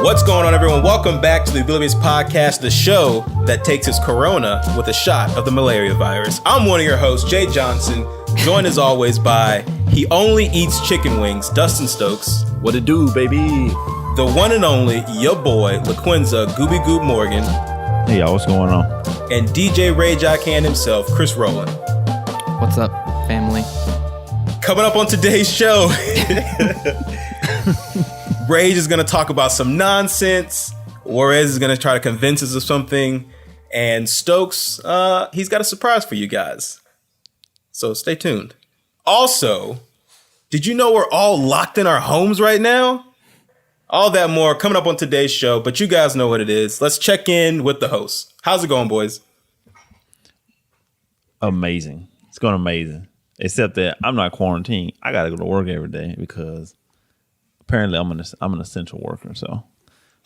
What's going on, everyone? Welcome back to the Oblivious Podcast, the show that takes its corona with a shot of the malaria virus. I'm one of your hosts, Jay Johnson, joined as always by He Only Eats Chicken Wings, Dustin Stokes. What it do, baby? The one and only, your boy, LaQuinza Gooby Goob Morgan. Hey, y'all, what's going on? And DJ Ray Can himself, Chris Rowland. What's up, family? Coming up on today's show, Rage is going to talk about some nonsense. Juarez is going to try to convince us of something. And Stokes, he's got a surprise for you guys. So stay tuned. Also, did you know we're all locked in our homes right now? All that more coming up on today's show, but you guys know what it is. Let's check in with the host. How's it going, boys? Amazing. It's going amazing. Except that I'm not quarantined. I got to go to work every day because apparently I'm an essential worker. So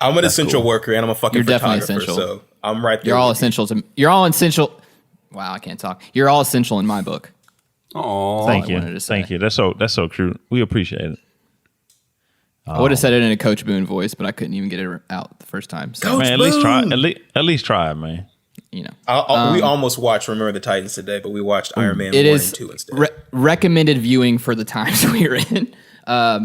I'm an essential worker and I'm a fucking photographer. Essential. So I'm right there. You're all essential. You're all essential. Wow, I can't talk. You're all essential in my book. Oh, thank you. Thank you. That's so true. We appreciate it. I would have said it in a Coach Boone voice, but I couldn't even get it out the first time. So, Coach man, at least try it, man. You know, we almost watched Remember the Titans today, but we watched Iron Man 1 and 2 instead. Recommended viewing for the times we're in,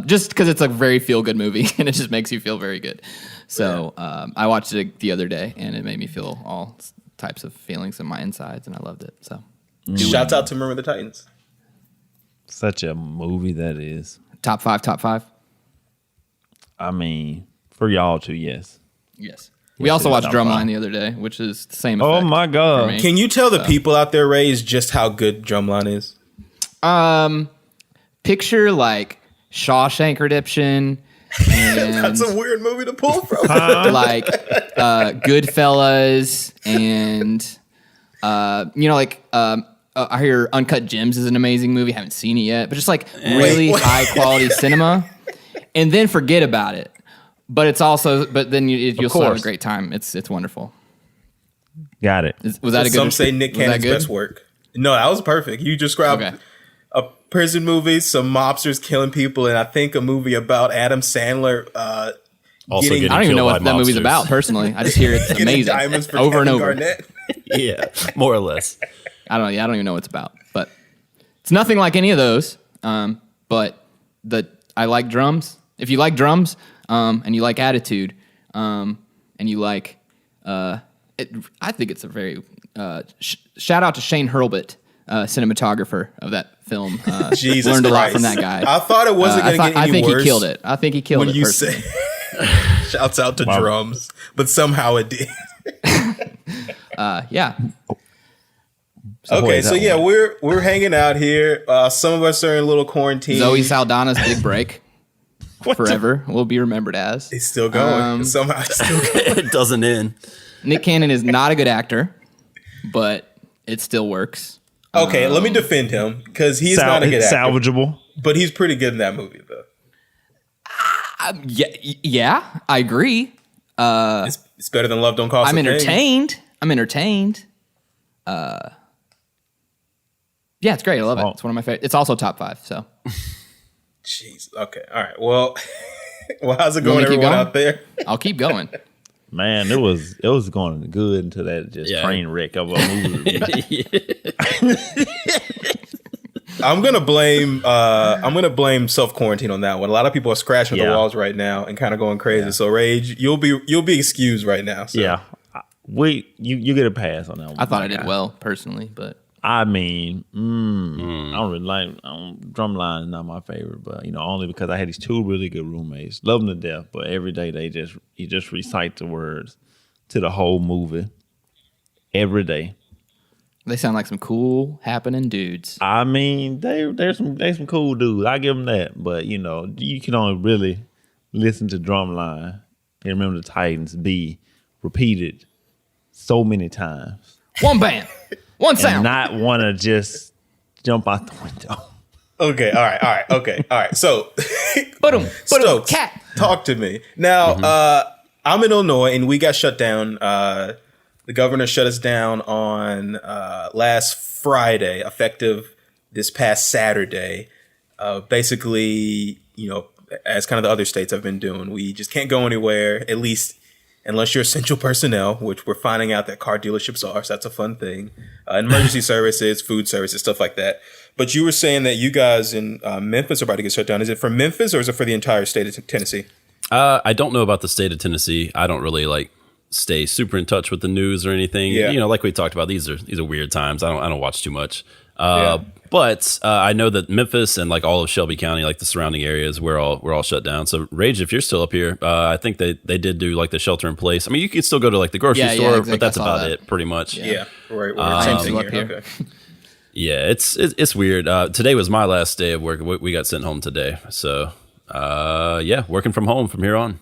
just because it's a very feel good movie and it just makes you feel very good. So I watched it the other day and it made me feel all types of feelings in my insides, and I loved it. So shouts out to Remember the Titans. Such a movie that is. Top five. I mean, for y'all too, yes. Yes. We also watched Drumline the other day, which is the same effect. Oh my God. Can you tell the people out there, Rays, just how good Drumline is? Picture like Shawshank Redemption. And That's a weird movie to pull from. like Goodfellas and I hear Uncut Gems is an amazing movie. Haven't seen it yet, but just like really high quality cinema. And then forget about it. But it's also, then you'll still have a great time. It's wonderful. Got it. Was that a good? Some say Nick Cannon's best work. No, that was perfect. You described a prison movie, some mobsters killing people, and I think a movie about Adam Sandler. I don't even know what that movie's about personally. I just hear it's amazing diamonds for over Kevin and over. Garnett. Yeah, more or less. I don't even know what it's about, but it's nothing like any of those. But I like drums. If you like drums, and you like attitude, and you like, I think it's a very shout out to Shane Hurlbut, cinematographer of that film. Jesus learned Christ. a lot from that guy. I thought it wasn't going to get any I think worse. he killed it. I think he killed when it. You say shouts out to drums, but somehow it did. Yeah. So yeah, we're hanging out here. Some of us are in a little quarantine. Zoe Saldana's big break. Forever will be remembered as. It's still going. Somehow it's still going. It doesn't end. Nick Cannon is not a good actor, but it still works. Okay, let me defend him because he's not a good actor. Salvageable. But he's pretty good in that movie, though. Yeah, I agree. It's better than Love Don't Cost I'm a Thing. entertained. Yeah, it's great. I love it. It's one of my favorite. It's also top 5. So. Jeez. Okay. All right. Well, how's it going, everyone out there? I'll keep going. Man, it was going good until that train wreck of a movie. I'm gonna blame self quarantine on that one. A lot of people are scratching the walls right now and kind of going crazy. So Rage, you'll be excused right now. So. Yeah, you get a pass on that one. I thought I did well personally, but I mean, I don't really like Drumline is not my favorite, but only because I had these 2 really good roommates, love them to death, but every day you just recite the words to the whole movie every day. they sound like some cool happening dudes. I mean, they're some cool dudes. I give them that, but you can only really listen to Drumline and Remember the Titans be repeated so many times. One band. One sound. And not want to just jump out the window. Okay, all right. So, Stokes, cat. Talk to me. Now, I'm in Illinois, and we got shut down. The governor shut us down on last Friday, effective this past Saturday. Basically, as kind of the other states have been doing. We just can't go anywhere, at least unless you're essential personnel, which we're finding out that car dealerships are. So that's a fun thing. Emergency services, food services, stuff like that. But you were saying that you guys in Memphis are about to get shut down. Is it for Memphis or is it for the entire state of Tennessee? I don't know about the state of Tennessee. I don't really stay super in touch with the news or anything. Yeah. You know, like we talked about, these are weird times. I don't watch too much. But I know that Memphis and like all of Shelby County, like the surrounding areas, we're all shut down. So Rage, if you're still up here, I think they did do like the shelter in place. I mean, you could still go to like the grocery store, exactly. but that's about it, pretty much. Yeah, right. Same Same thing thing up here. here. Okay. Yeah, it's weird. Today was my last day of work. We got sent home today. So working from home from here on.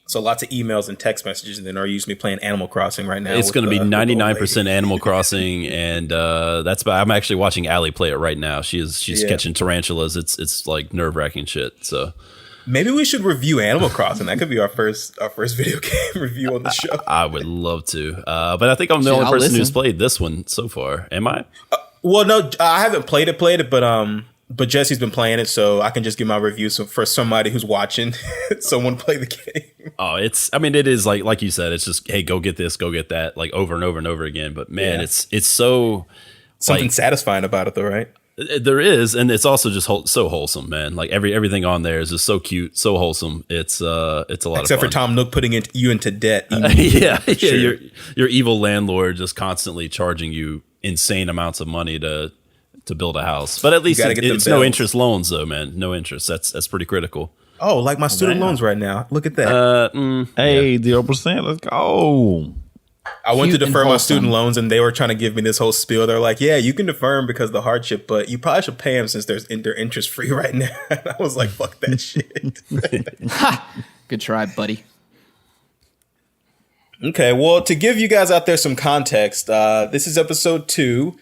So lots of emails and text messages, and then are you used to me playing Animal Crossing right now? It's going to be with the old 99% lady. Animal Animal Crossing, and that's. I'm actually watching Allie play it right now. She's catching tarantulas. It's like nerve wracking shit. So Maybe we should review Animal Crossing. That could be our first video game review on the show. I would love to, but I think I'm the Shit, only I'll person who's listen. played this one so far. Am I? Well, no, I haven't played it, but Jesse's been playing it, so I can just give my review for somebody who's watching someone play the game. Oh, it is like you said, it's just, hey, go get this, go get that, like over and over and over again. But man, Yeah. it's so Something like, satisfying about it, though, right? there is, and it's also just so wholesome, man. Like everything on there is just so cute, so wholesome. It's a lot Except of fun. for Tom Nook putting you into debt. yeah, Sure. your evil landlord just constantly charging you insane amounts of money to build a house. But at least gotta get them it's no bills. interest loans though, man. No interest. That's pretty critical. Oh, like my student damn. loans right now. Look at that. Hey, 0%. Let's go. I went to Cute and defer my wholesome. student loans, and they were trying to give me this whole spiel. They're like, "Yeah, you can defer them because of the hardship, but you probably should pay them since they're interest free right now." And I was like, "Fuck that shit." Good try, buddy. Okay, well, to give you guys out there some context, this is episode 2.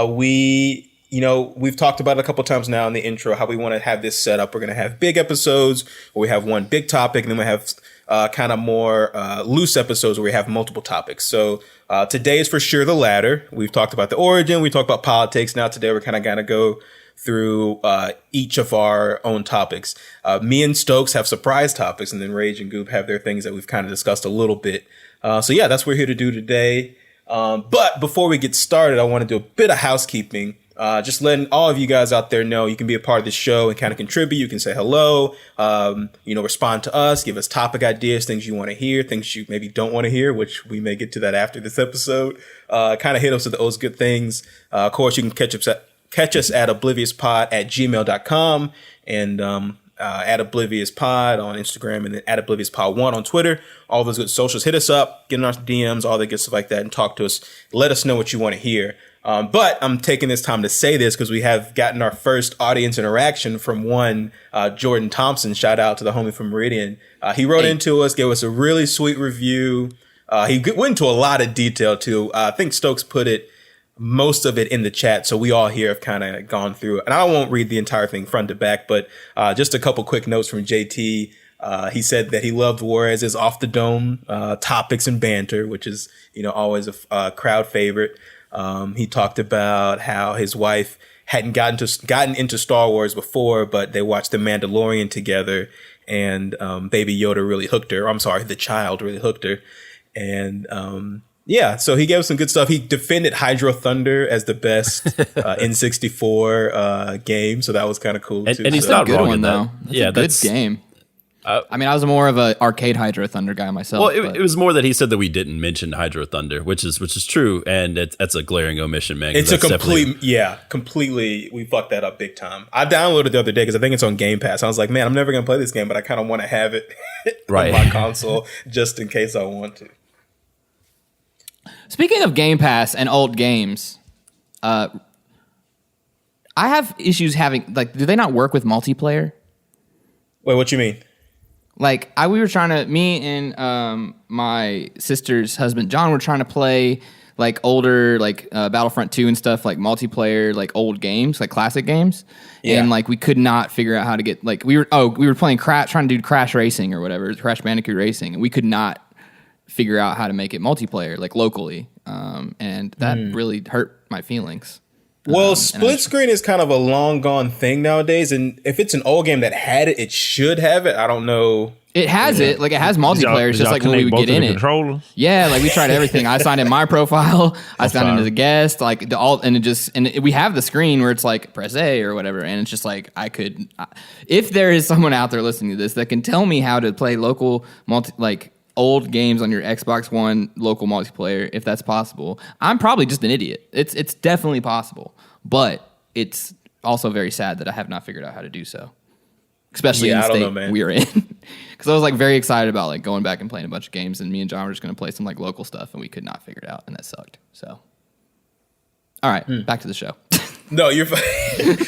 We've talked about it a couple times now in the intro how we want to have this set up. We're going to have big episodes where we have one big topic, and then we have kind of more loose episodes where we have multiple topics. So today is for sure the latter. We've talked about the origin. We talked about politics. Now today we're kind of going to go through each of our own topics. Me and Stokes have surprise topics, and then Rage and Goop have their things that we've kind of discussed a little bit. So yeah, that's what we're here to do today. But before we get started, I want to do a bit of housekeeping. Just letting all of you guys out there know you can be a part of the show and kind of contribute. You can say hello, respond to us, give us topic ideas, things you want to hear, things you maybe don't want to hear, which we may get to that after this episode. Kind of hit us with those good things. Of course, you can catch us at obliviouspod@gmail.com and at obliviouspod on Instagram and then at obliviouspod1 on Twitter. All those good socials. Hit us up, get in our DMs, all that good stuff like that, and talk to us. Let us know what you want to hear. But I'm taking this time to say this because we have gotten our first audience interaction from one Jordan Thompson. Shout out to the homie from Meridian. He wrote into us, gave us a really sweet review. He went into a lot of detail too. I think Stokes put most of it in the chat, so we all here have kind of gone through it. And I won't read the entire thing front to back, but just a couple quick notes from JT. He said that he loved Juarez's off the dome topics and banter, which is always a crowd favorite. He talked about how his wife hadn't gotten into Star Wars before, but they watched The Mandalorian together, and Baby Yoda really hooked her. I'm sorry, the child really hooked her, and so he gave us some good stuff. He defended Hydro Thunder as the best N64 game, so that was kind of cool too. And he's So- not Good wrong one in that. though. That's a good game. I mean, I was more of an arcade Hydro Thunder guy myself. Well, but- it was more that he said that we didn't mention Hydro Thunder, which is true, and that's a glaring omission, man. 'cause It's a that's definitely- completely. We fucked that up big time. I downloaded it the other day because I think it's on Game Pass. I was like, man, I'm never gonna play this game, but I kind of want to have it Right. on my console just in case I want to. Speaking of Game Pass and old games, I have issues having do they not work with multiplayer? Wait, what you mean? We were trying to, me and my sister's husband John were trying to play older Battlefront 2 and stuff, multiplayer old games, classic games, Yeah. and we could not figure out how to get we were playing trying to do Crash Racing or whatever, Crash Bandicoot Racing, and we could not figure out how to make it multiplayer locally, and that really hurt my feelings. Well, split screen is kind of a long gone thing nowadays, and if it's an old game that had it, it should have it. I don't know. It has it. Like, it has multiplayer. It's just like when we would get in it. Controllers? Yeah, like we tried everything. I signed in my profile. I signed in as a guest. Like we have the screen where it's like press A or whatever, and it's just like if there is someone out there listening to this that can tell me how to play local old games on your Xbox One local multiplayer, if that's possible, I'm probably just an idiot. It's definitely possible, but it's also very sad that I have not figured out how to do so. Especially in the state we are in. Because I was like very excited about like going back and playing a bunch of games, and me and John were just going to play some like local stuff, and we could not figure it out, and that sucked. So, all right, back to the show. No, you're fine.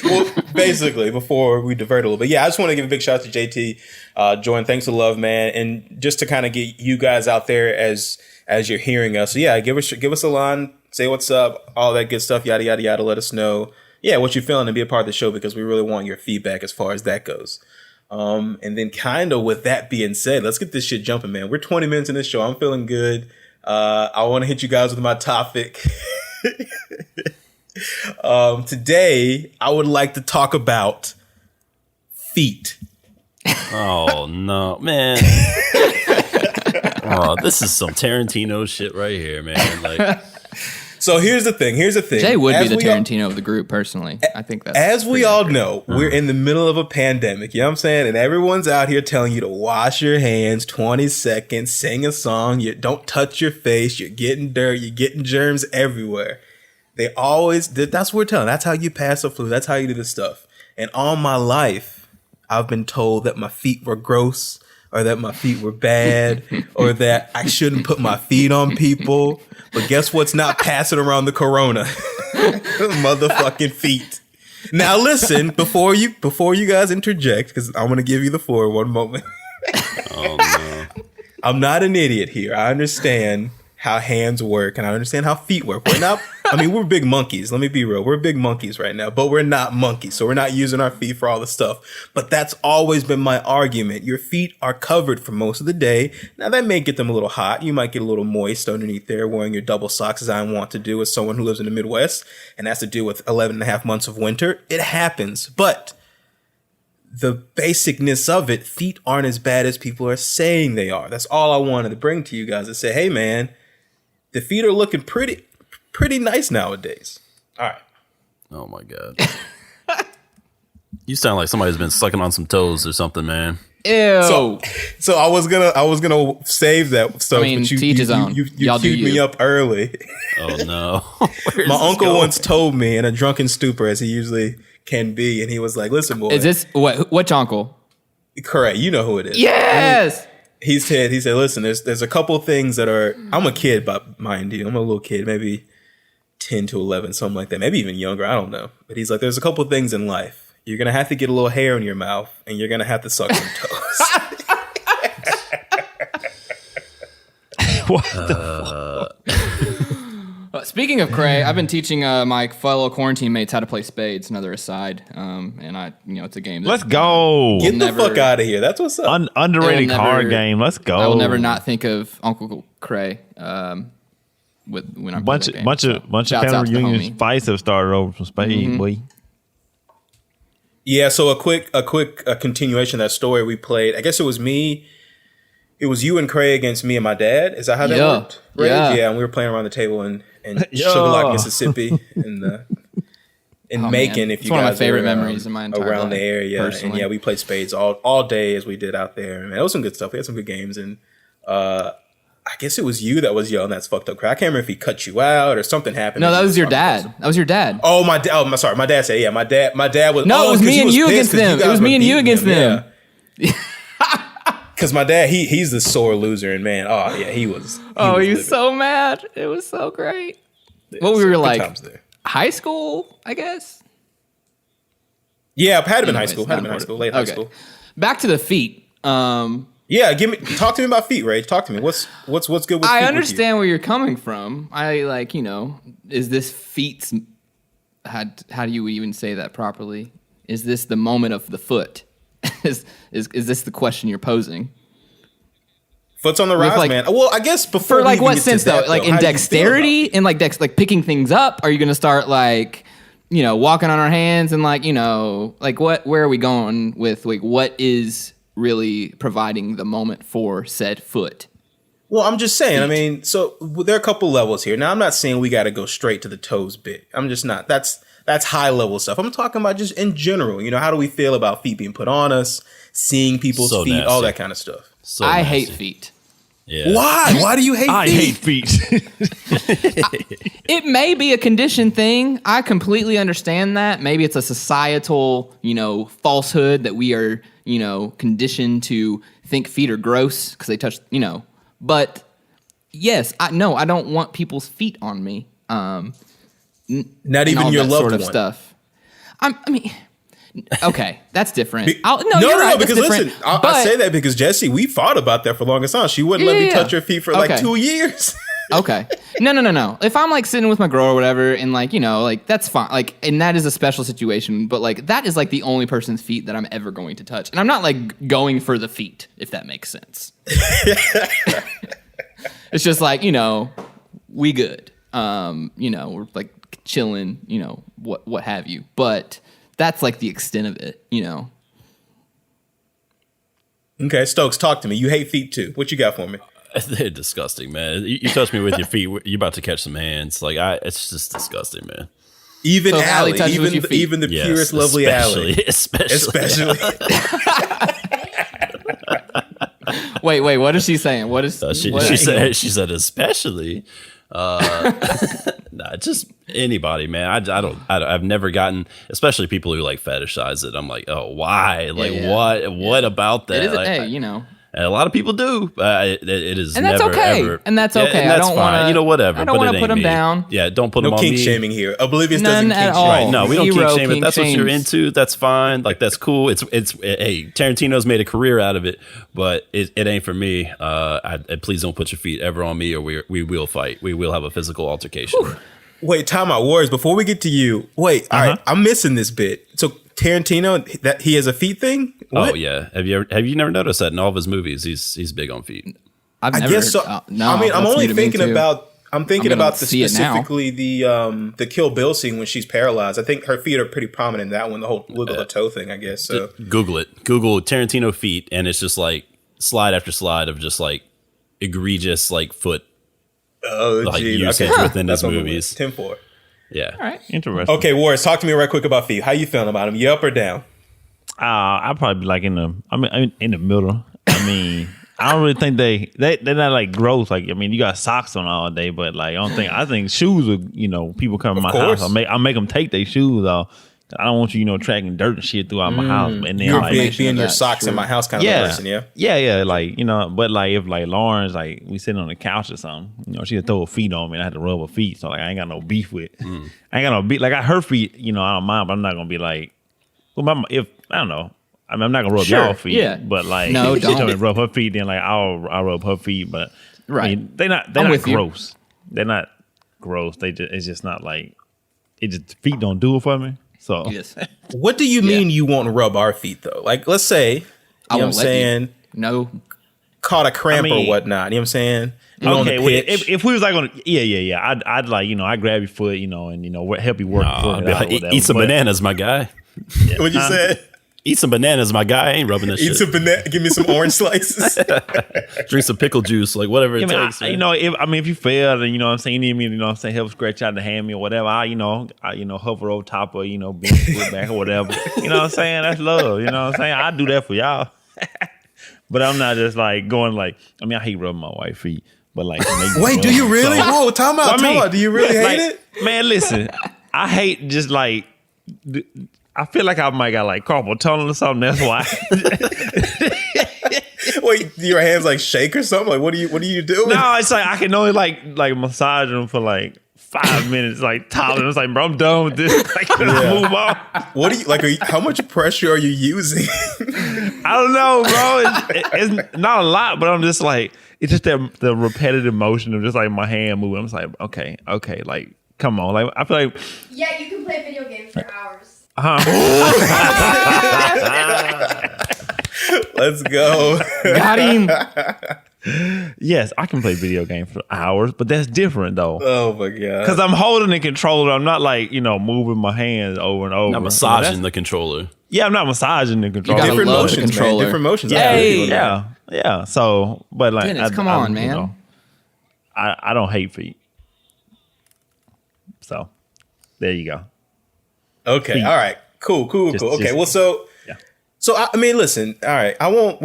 Well, basically, before we divert a little bit, I just want to give a big shout out to JT. Jordan, thanks for the love, man, and just to kind of get you guys out there as you're hearing us. So yeah, give us a line, say what's up, all that good stuff, yada yada yada. Let us know, what you're feeling, and be a part of the show, because we really want your feedback as far as that goes. And then kind of with that being said, let's get this shit jumping, man. We're 20 minutes in this show. I'm feeling good. I want to hit you guys with my topic. Today, I would like to talk about feet. Oh, no, man. Oh, this is some Tarantino shit right here, man. Like, so here's the thing. Jay would be the Tarantino of the group, personally. I think that's as we all know, we're in the middle of a pandemic. You know what I'm saying? And everyone's out here telling you to wash your hands 20 seconds, sing a song. You don't touch your face. You're getting dirt. You're getting germs everywhere. They always, that's what we're telling. That's how you pass the flu. That's how you do this stuff. And all my life, I've been told that my feet were gross, or that my feet were bad, or that I shouldn't put my feet on people. But guess what's not passing around the corona? Motherfucking feet. Now listen, before you guys interject, because I'm going to give you the floor one moment. oh, no. I'm not an idiot here. I understand how hands work, and I understand how feet work. We're big monkeys. Let me be real. We're big monkeys right now, but we're not monkeys. So we're not using our feet for all the stuff. But that's always been my argument. Your feet are covered for most of the day. Now that may get them a little hot. You might get a little moist underneath there wearing your double socks, as I want to do as someone who lives in the Midwest and has to deal with 11 and a half months of winter. It happens. But the basicness of it, feet aren't as bad as people are saying they are. That's all I wanted to bring to you guys, to say, hey man, the feet are looking pretty nice nowadays. All right. Oh my God. You sound like somebody's been sucking on some toes or something, man. Ew. So I was gonna save that stuff, but to each his own. You queued me up early. Oh no. My uncle once told me in a drunken stupor, as he usually can be, and he was like, "Listen, boy." Is this which uncle? Correct. You know who it is. Yes. He said, listen, there's a couple things that are, I'm a kid, but mind you, I'm a little kid, maybe 10 to 11, something like that, maybe even younger, I don't know. But he's like, there's a couple things in life. You're going to have to get a little hair in your mouth, and you're going to have to suck some toes. What the fuck? Speaking of cray, I've been teaching my fellow quarantine mates how to play spades. Another aside, and it's a game. Let's go. Get the fuck out of here. That's what's up. Underrated card game. Let's go. I will never not think of Uncle Cray. When I'm bunch of family reunion fights have started over from spades, boy. Yeah. So a quick continuation of that story we played. I guess it was me. It was you and Craig against me and my dad. Is that how that worked? Right? Yeah. And we were playing around the table in Sugar Lock, Mississippi, in Macon. If you guys, one of my favorite memories in my entire around life, the area, personally. and we played spades all day as we did out there. Man, it was some good stuff. We had some good games, and I guess it was you that was yelling. That's fucked up. Craig. I can't remember if he cut you out or something happened. No, that was your dad. That was your dad. Oh my dad. Oh, sorry. My dad said, yeah. My dad was. No, it was me and you against them. It was me and you against them. Because my dad, he's the sore loser, and man, he was. He was so mad. It was so great. What we were like, high school, I guess. Yeah, had been high school, late high school. Back to the feet. Yeah, talk to me about feet, Ray. Talk to me. What's good with feet? I understand where you're coming from. Is this feet's? How do you even say that properly? Is this the moment of the foot? Is this the question you're posing? Foot's on the rise, man. Well, I guess before for what sense though? Like in dexterity and like picking things up. Are you going to start like walking on our hands and like, like where are we going with like what is really providing the moment for said foot? Well, I'm just saying, I mean, so there are a couple levels here. Now, I'm not saying we got to go straight to the toes bit. I'm just not. That's high level stuff. I'm talking about just in general. How do we feel about feet being put on us, seeing people's feet, nasty. All that kind of stuff. So I nasty. hate feet. Yeah. Why? Why do you hate feet? I hate feet. It may be a conditioned thing. I completely understand that. Maybe it's a societal, falsehood that we are, conditioned to think feet are gross because they touch, But yes, I don't want people's feet on me. Not even your loved sort of one. Stuff. I mean, okay, that's different. No, because listen, I say that because Jesse, we fought about that for the longest time. She wouldn't let me touch her feet for like 2 years. Okay. No. If I'm like sitting with my girl or whatever, and like, like that's fine. Like, and that is a special situation, but like that is like the only person's feet that I'm ever going to touch. And I'm not like going for the feet, if that makes sense. It's just like, we good. We're like chilling, what have you. But that's like the extent of it, Okay, Stokes, talk to me. You hate feet too. What you got for me? They're disgusting, man. You touch me with your feet, you're about to catch some hands. Like it's just disgusting, man. Even so Allie, even the yes, purest, lovely Allie. Especially. Wait, what is she saying? What is she said especially. Nah, just anybody, man. I've never gotten, especially people who like fetishize it. I'm like, oh, why? Like, what about that? It is like, and a lot of people do. It is, and that's never, okay. ever. And that's okay. And that's I don't want to, whatever. I don't want to put them down. Yeah, don't put them on me. No kink me. shaming here. Oblivious None doesn't at kink all. shame. Right? No, we don't kink shame. If that's what you're shames. into, that's fine. Like that's cool. It's hey, Tarantino's made a career out of it, but it ain't for me. Please don't put your feet ever on me, or we will fight. We will have a physical altercation. Whew. Wait, time out, Warriors. Before we get to you, all right, I'm missing this bit. So Tarantino, that he has a feet thing? What? Oh yeah. Have you never noticed that in all of his movies he's big on feet? I guess so. No, I mean, I'm only thinking about the see it now. specifically the Kill Bill scene when she's paralyzed. I think her feet are pretty prominent in that one, the whole wiggle the toe thing, I guess. So Google it. Google Tarantino feet, and it's just like slide after slide of just like egregious like foot usage within his movies. 10-4. Yeah. All right. Interesting. Okay, Warriors, talk to me right quick about feet. How you feeling about them? You up or down? I'd probably be like in the middle. I mean, I don't really think they're not like gross. Like, I mean, you got socks on all day, but like, I think shoes would, people come to my house. I'll make them take their shoes off. I don't want you, tracking dirt and shit throughout my house. And then You're like, being your socks in my house kind of person, yeah? Yeah. Like, but like if like Lauren's like we sitting on the couch or something, she'll throw her feet on me and I had to rub her feet. So like I ain't got no beef with. I ain't got no beef. Like her feet, I don't mind, but I'm not gonna be like, if I don't know. I mean, I'm not gonna rub y'all feet. Yeah. But like, no, she don't. told me to rub her feet, then like I'll rub her feet. But right, I mean, they're not gross. They're not gross. It's just not like feet don't do it for me. So yes. What do you mean you won't rub our feet though? Like, let's say, you know what I'm saying? No. Caught a cramp or whatnot. You know what I'm saying? Okay, well, if we was like on, I'd like, I'd grab your foot, and help you work. Eat some bananas, my guy. Yeah. What'd you say? Eat some bananas, my guy. I ain't rubbing this shit. Eat some banana. Give me some orange slices. Drink some pickle juice, like whatever it takes. If you fail, and you need me, help scratch out the hand or whatever. I hover over top of, bend your foot back or whatever. You know what I'm saying? That's love. You know what I'm saying? I do that for y'all. But I'm not just like going like. I mean, I hate rubbing my wife's feet, but like. Wait, do you really? Whoa, time out. Do you really hate it? Man, listen, I hate just like. I feel like I might got like carpal tunnel or something. That's why. Wait, do your hands like shake or something? Like what do you do? No, it's like I can only like massage them for like 5 minutes, like tolerance. Like, bro, I'm done with this. Like, can I move on? What do you like? How much pressure are you using? I don't know, bro. It's not a lot, but I'm just like it's just the repetitive motion of just like my hand moving. I'm just like, okay, like come on, like I feel like yeah, you can play video games for hours. Let's go. Got him. Yes, I can play video games for hours, but that's different though. Oh my god! Because I'm holding the controller. I'm not like, moving my hands over and over. Not massaging the controller. Yeah, I'm not massaging the controller. gotta different love the motions, man. controller. Different motions. Yeah. So, but like, Dennis, come on, man. I don't hate feet. So, there you go. Okay. Feet. All right. Cool. Okay. Well, so I mean, listen. All right. I won't.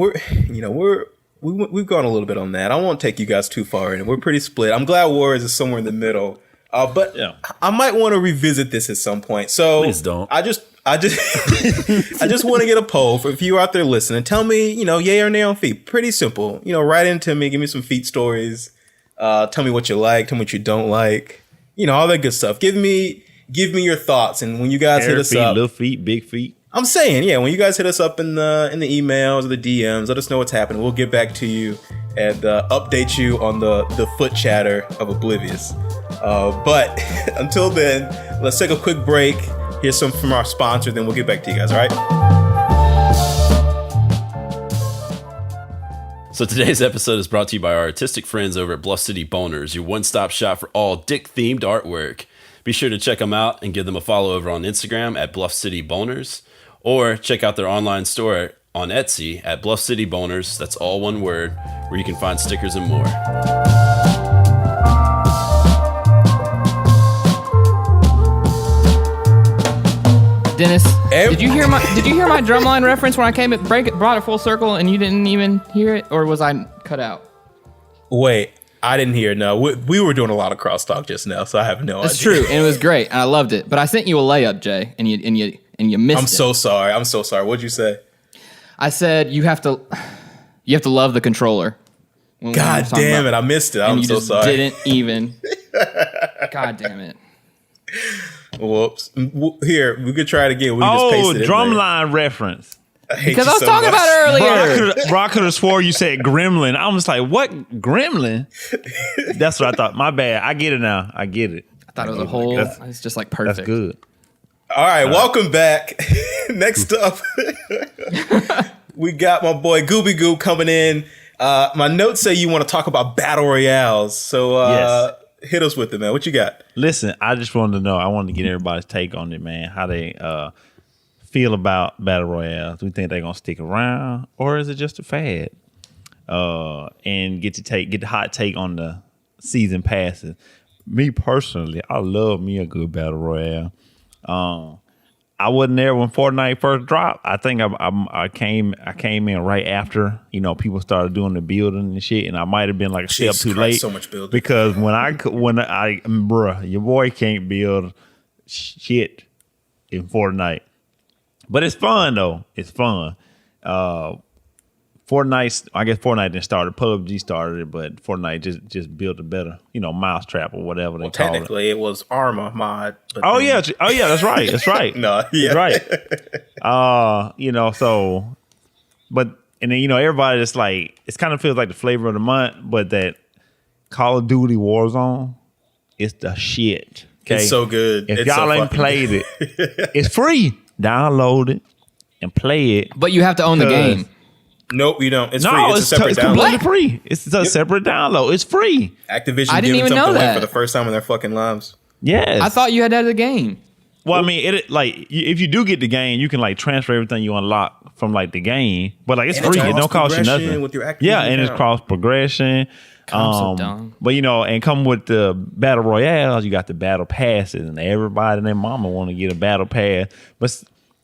We've gone a little bit on that. I won't take you guys too far in. We're pretty split. I'm glad Juarez is somewhere in the middle. But I might want to revisit this at some point. So please don't. I just I just want to get a poll for if you out there listening. Tell me, yay or nay on feet. Pretty simple. Write into me. Give me some feet stories. Tell me what you like. Tell me what you don't like. All that good stuff. Give me your thoughts. And when you guys hit us feet, up, little feet, big feet. I'm saying, when you guys hit us up in the emails or the DMs, let us know what's happening. We'll get back to you and update you on the foot chatter of Oblivious. But until then, let's take a quick break. Here's some from our sponsor, then we'll get back to you guys, all right? So today's episode is brought to you by our artistic friends over at Bluff City Boners, your one-stop shop for all dick-themed artwork. Be sure to check them out and give them a follow over on Instagram at Bluff City Boners, or check out their online store on Etsy at Bluff City Boners, that's all one word, where you can find stickers and more. Dennis, did you hear my drumline reference when I came at brought it full circle and you didn't even hear it, or was I cut out? Wait, I didn't hear. No, we were doing a lot of crosstalk just now, so I have no idea. That's true, and it was great, and I loved it. But I sent you a layup, Jay, and you missed it. I'm so sorry. What'd you say? I said you have to love the controller. God damn it, I missed it. I'm so sorry. Didn't even. God damn it. Whoops. Here, we could try it again. We just paste it drumline reference. Because I was talking about it earlier. Bro, I could have swore you said gremlin. I was like, what? Gremlin? That's what I thought. My bad. I get it now. I get it. I thought it was a whole. It's just like perfect. That's good. All right, welcome back. Next up, we got my boy Gooby Goop coming in. My notes say you want to talk about battle royales. So yes. Hit us with it, man. What you got? Listen, I just wanted to know. I wanted to get everybody's take on it, man. How they feel about battle royales. Do we think they're gonna stick around, or is it just a fad? And get the hot take on the season passes. Me personally, I love me a good battle royale. I wasn't there when Fortnite first dropped. I think I came in right after people started doing the building and shit, and I might have been like a step too late. So much building because when I bruh, your boy can't build shit in Fortnite, but it's fun though. It's fun. Fortnite, I guess Fortnite didn't start it. PUBG started it, but Fortnite just built a better, mousetrap or whatever they call it. Technically, it was Arma mod. Yeah, that's right. That's right. No, yeah, that's right. So, but and then everybody just like it kind of feels like the flavor of the month, but that Call of Duty Warzone, it's the shit. Okay? It's so good. If y'all ain't played it, it's free. Download it and play it. But you have to own the game. Nope, you don't. It's free. It's a separate download. Completely free. It's a separate download. It's free. Activision I didn't giving even know something away that. for the first time in their fucking lives. Yes. I thought you had to have the game. Well, I mean, if you do get the game, you can like transfer everything you unlock from like the game, but like it's free. It don't cost you nothing. With your Activision and it's account. cross progression. I'm so dumb. But and come with the battle royales, you got the battle passes, and everybody and their mama want to get a battle pass.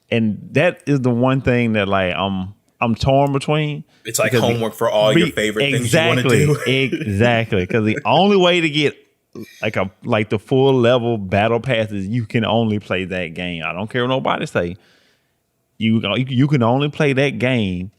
And that is the one thing that like I'm torn between. It's like homework for all your favorite things you want to do. Exactly. Because the only way to get like the full level battle passes, you can only play that game. I don't care what nobody say. You can only play that game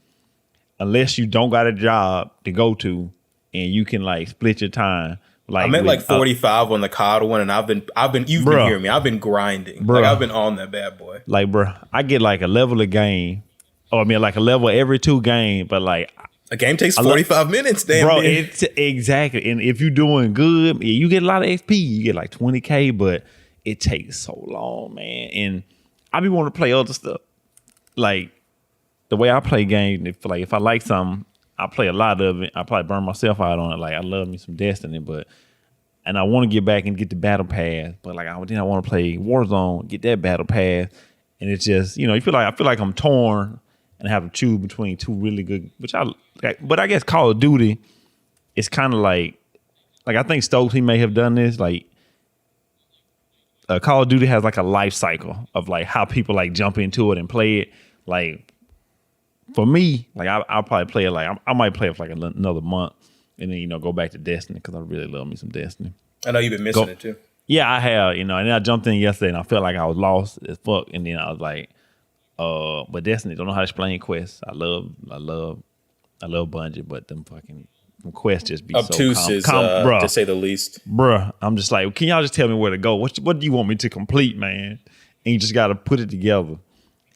unless you don't got a job to go to, and you can like split your time. Like I'm at like 45 on the COD one, and you've been hearing me. I've been grinding. Like I've been on that bad boy. Like, bro, I get like a level a game. Like a level every 2 games, but like a game takes 45 minutes, damn. Bro, it's exactly. And if you're doing good, you get a lot of XP. You get like 20K, but it takes so long, man. And I be wanting to play other stuff. Like the way I play games, if I like something, I play a lot of it. I probably burn myself out on it. Like I love me some Destiny, and I want to get back and get the battle pass, but like I want to play Warzone, get that battle pass, and it's just I feel like I'm torn and I have to choose between two really good. But I guess Call of Duty is kind of like I think Stokes he may have done this like. Call of Duty has like a life cycle of like how people like jump into it and play it. Like for me, like I'll probably play it like I might play it for like another month and then go back to Destiny because I really love me some Destiny. I know you've been missing it too. Yeah, I have. And then I jumped in yesterday and I felt like I was lost as fuck. And then I was like, but Destiny don't know how to explain quests. I love Bungie, but them quests just be obtuse to say the least. Bruh, I'm just like, can y'all just tell me where to go? What do you want me to complete, man? And you just got to put it together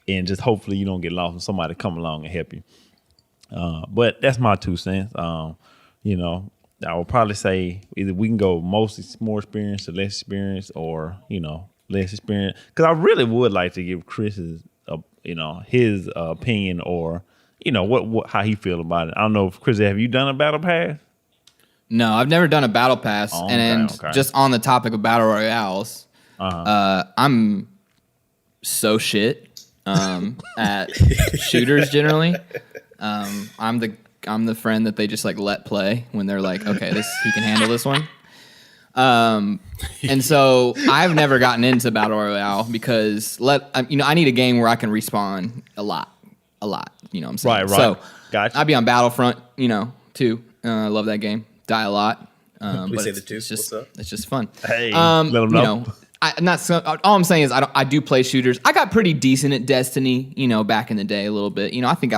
and just hopefully you don't get lost and somebody come along and help you. But that's my 2 cents. I would probably say either we can go mostly more experience or less experience or, less experience. Because I really would like to give Chris his opinion or what how he feel about it. I don't know if Chris, have you done a battle pass? No, I've never done a battle pass. Okay. Just on the topic of battle royales, I'm so shit at shooters generally. I'm the friend that they just like let play when they're like, okay, he can handle this one. And so I've never gotten into battle royale because I need a game where I can respawn a lot. You know what I'm saying? Right. So gotcha. I'd be on Battlefront, too. I love that game. Die a lot. We but say the two. It's What's just fun. Hey, let them know. All I'm saying is I do play shooters. I got pretty decent at Destiny, back in the day a little bit. I think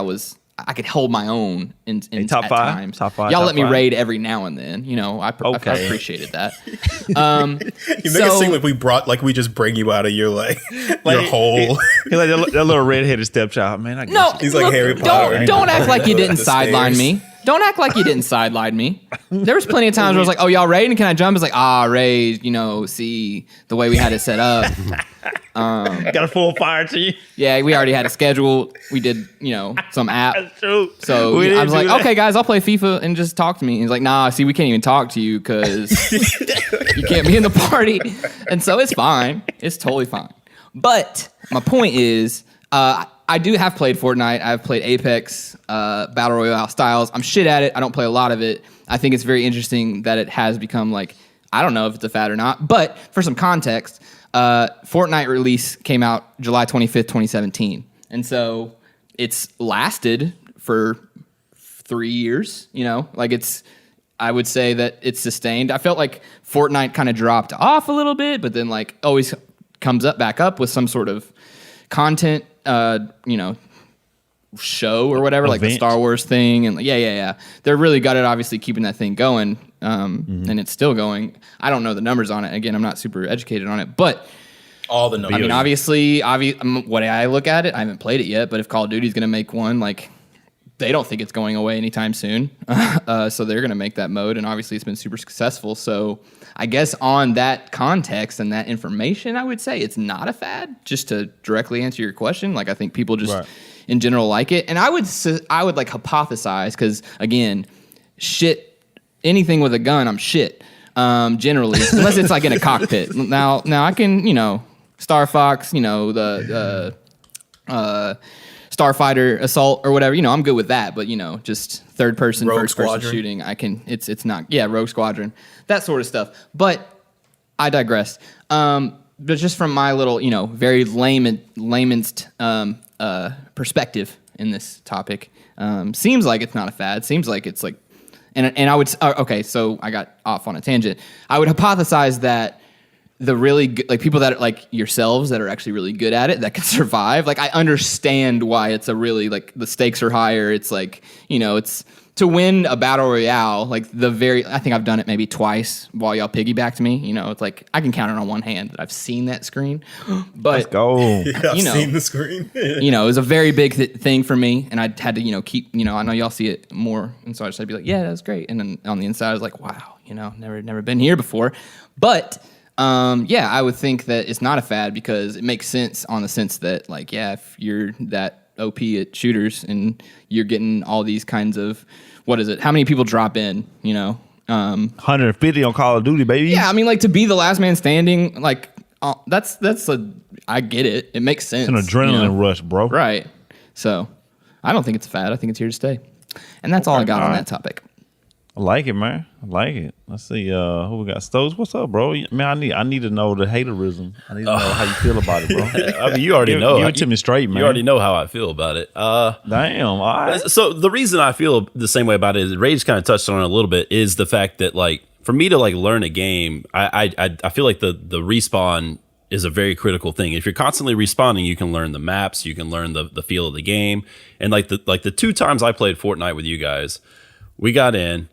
I could hold my own in top at five? times. Top five, Y'all top let me five. raid every now and then. I appreciated that. You make it seem like we just bring you out of your your hole. He's like that little redheaded stepchild, man. I guess. He's like Harry Potter. Don't act like you didn't The sideline stairs. me. Don't act like you didn't sideline me. There was plenty of times where I was like, "Oh, y'all raiding? Can I jump?" It's like, raid. See the way we had it set up. Got a full fire to you. Yeah, we already had a schedule. We did, some app. That's true. So I was like, okay, guys, I'll play FIFA and just talk to me. And he's like, nah, see, we can't even talk to you because you can't be in the party. And so it's fine. It's totally fine. But my point is, I do have played Fortnite. I've played Apex, Battle Royale styles. I'm shit at it. I don't play a lot of it. I think it's very interesting that it has become I don't know if it's a fad or not. But for some context, Fortnite release came out July 25th, 2017. And so it's lasted for 3 years, I would say that it's sustained. I felt like Fortnite kind of dropped off a little bit, but then always comes back up with some sort of content, show or whatever, like the Star Wars thing. And yeah. They're really good at obviously keeping that thing going. And it's still going. I don't know the numbers on it. Again, I'm not super educated on it, but all the numbers. I mean, obviously, what I look at it, I haven't played it yet, but if Call of Duty's going to make one, they don't think it's going away anytime soon. So they're going to make that mode, and obviously it's been super successful. So I guess on that context and that information, I would say it's not a fad, just to directly answer your question. I think people just in general like it. And I would hypothesize, because again, anything with a gun, I'm shit. Generally, unless it's in a cockpit. Now I can, Star Fox, the Starfighter assault or whatever, I'm good with that. But just third person, first person shooting, I can. It's not. Yeah, Rogue Squadron, that sort of stuff. But I digress. But just from my little, very layman's perspective in this topic, seems like it's not a fad. Seems like it's And I would okay, so I got off on a tangent. I would hypothesize that the really good, people that are yourselves that are actually really good at it that can survive. I understand why it's a really the stakes are higher. It's it's to win a battle royale. I think I've done it maybe twice while y'all piggybacked me. It's I can count it on one hand that I've seen that screen. But let's go. Yeah, I've seen the screen. It was a very big thing for me, and I had to keep. I know y'all see it more, and so I just had to be like, yeah, that's great. And then on the inside, I was like, wow, never been here before. But I would think that it's not a fad because it makes sense on the sense that if you're that OP at shooters, and you're getting all these kinds of, what is it? How many people drop in? 150 on Call of Duty, baby. Yeah, I mean, like to be the last man standing, like that's I get it. It makes sense. It's an adrenaline rush, bro. Right. So I don't think it's a fad. I think it's here to stay. And that's all I got on that topic. I like it, man. I like it. Let's see who we got. Stokes, what's up, bro? Man, I need to know the haterism. I need to know how you feel about it, bro. I mean, you already know. Give it to me straight, man. You already know how I feel about it. Damn. All right. So the reason I feel the same way about it is Rage kind of touched on it a little bit. Is the fact that like for me to like learn a game, I feel like the respawn is a very critical thing. If you're constantly respawning, you can learn the maps, you can learn the feel of the game. And like the 2 times I played Fortnite with you guys, we got in.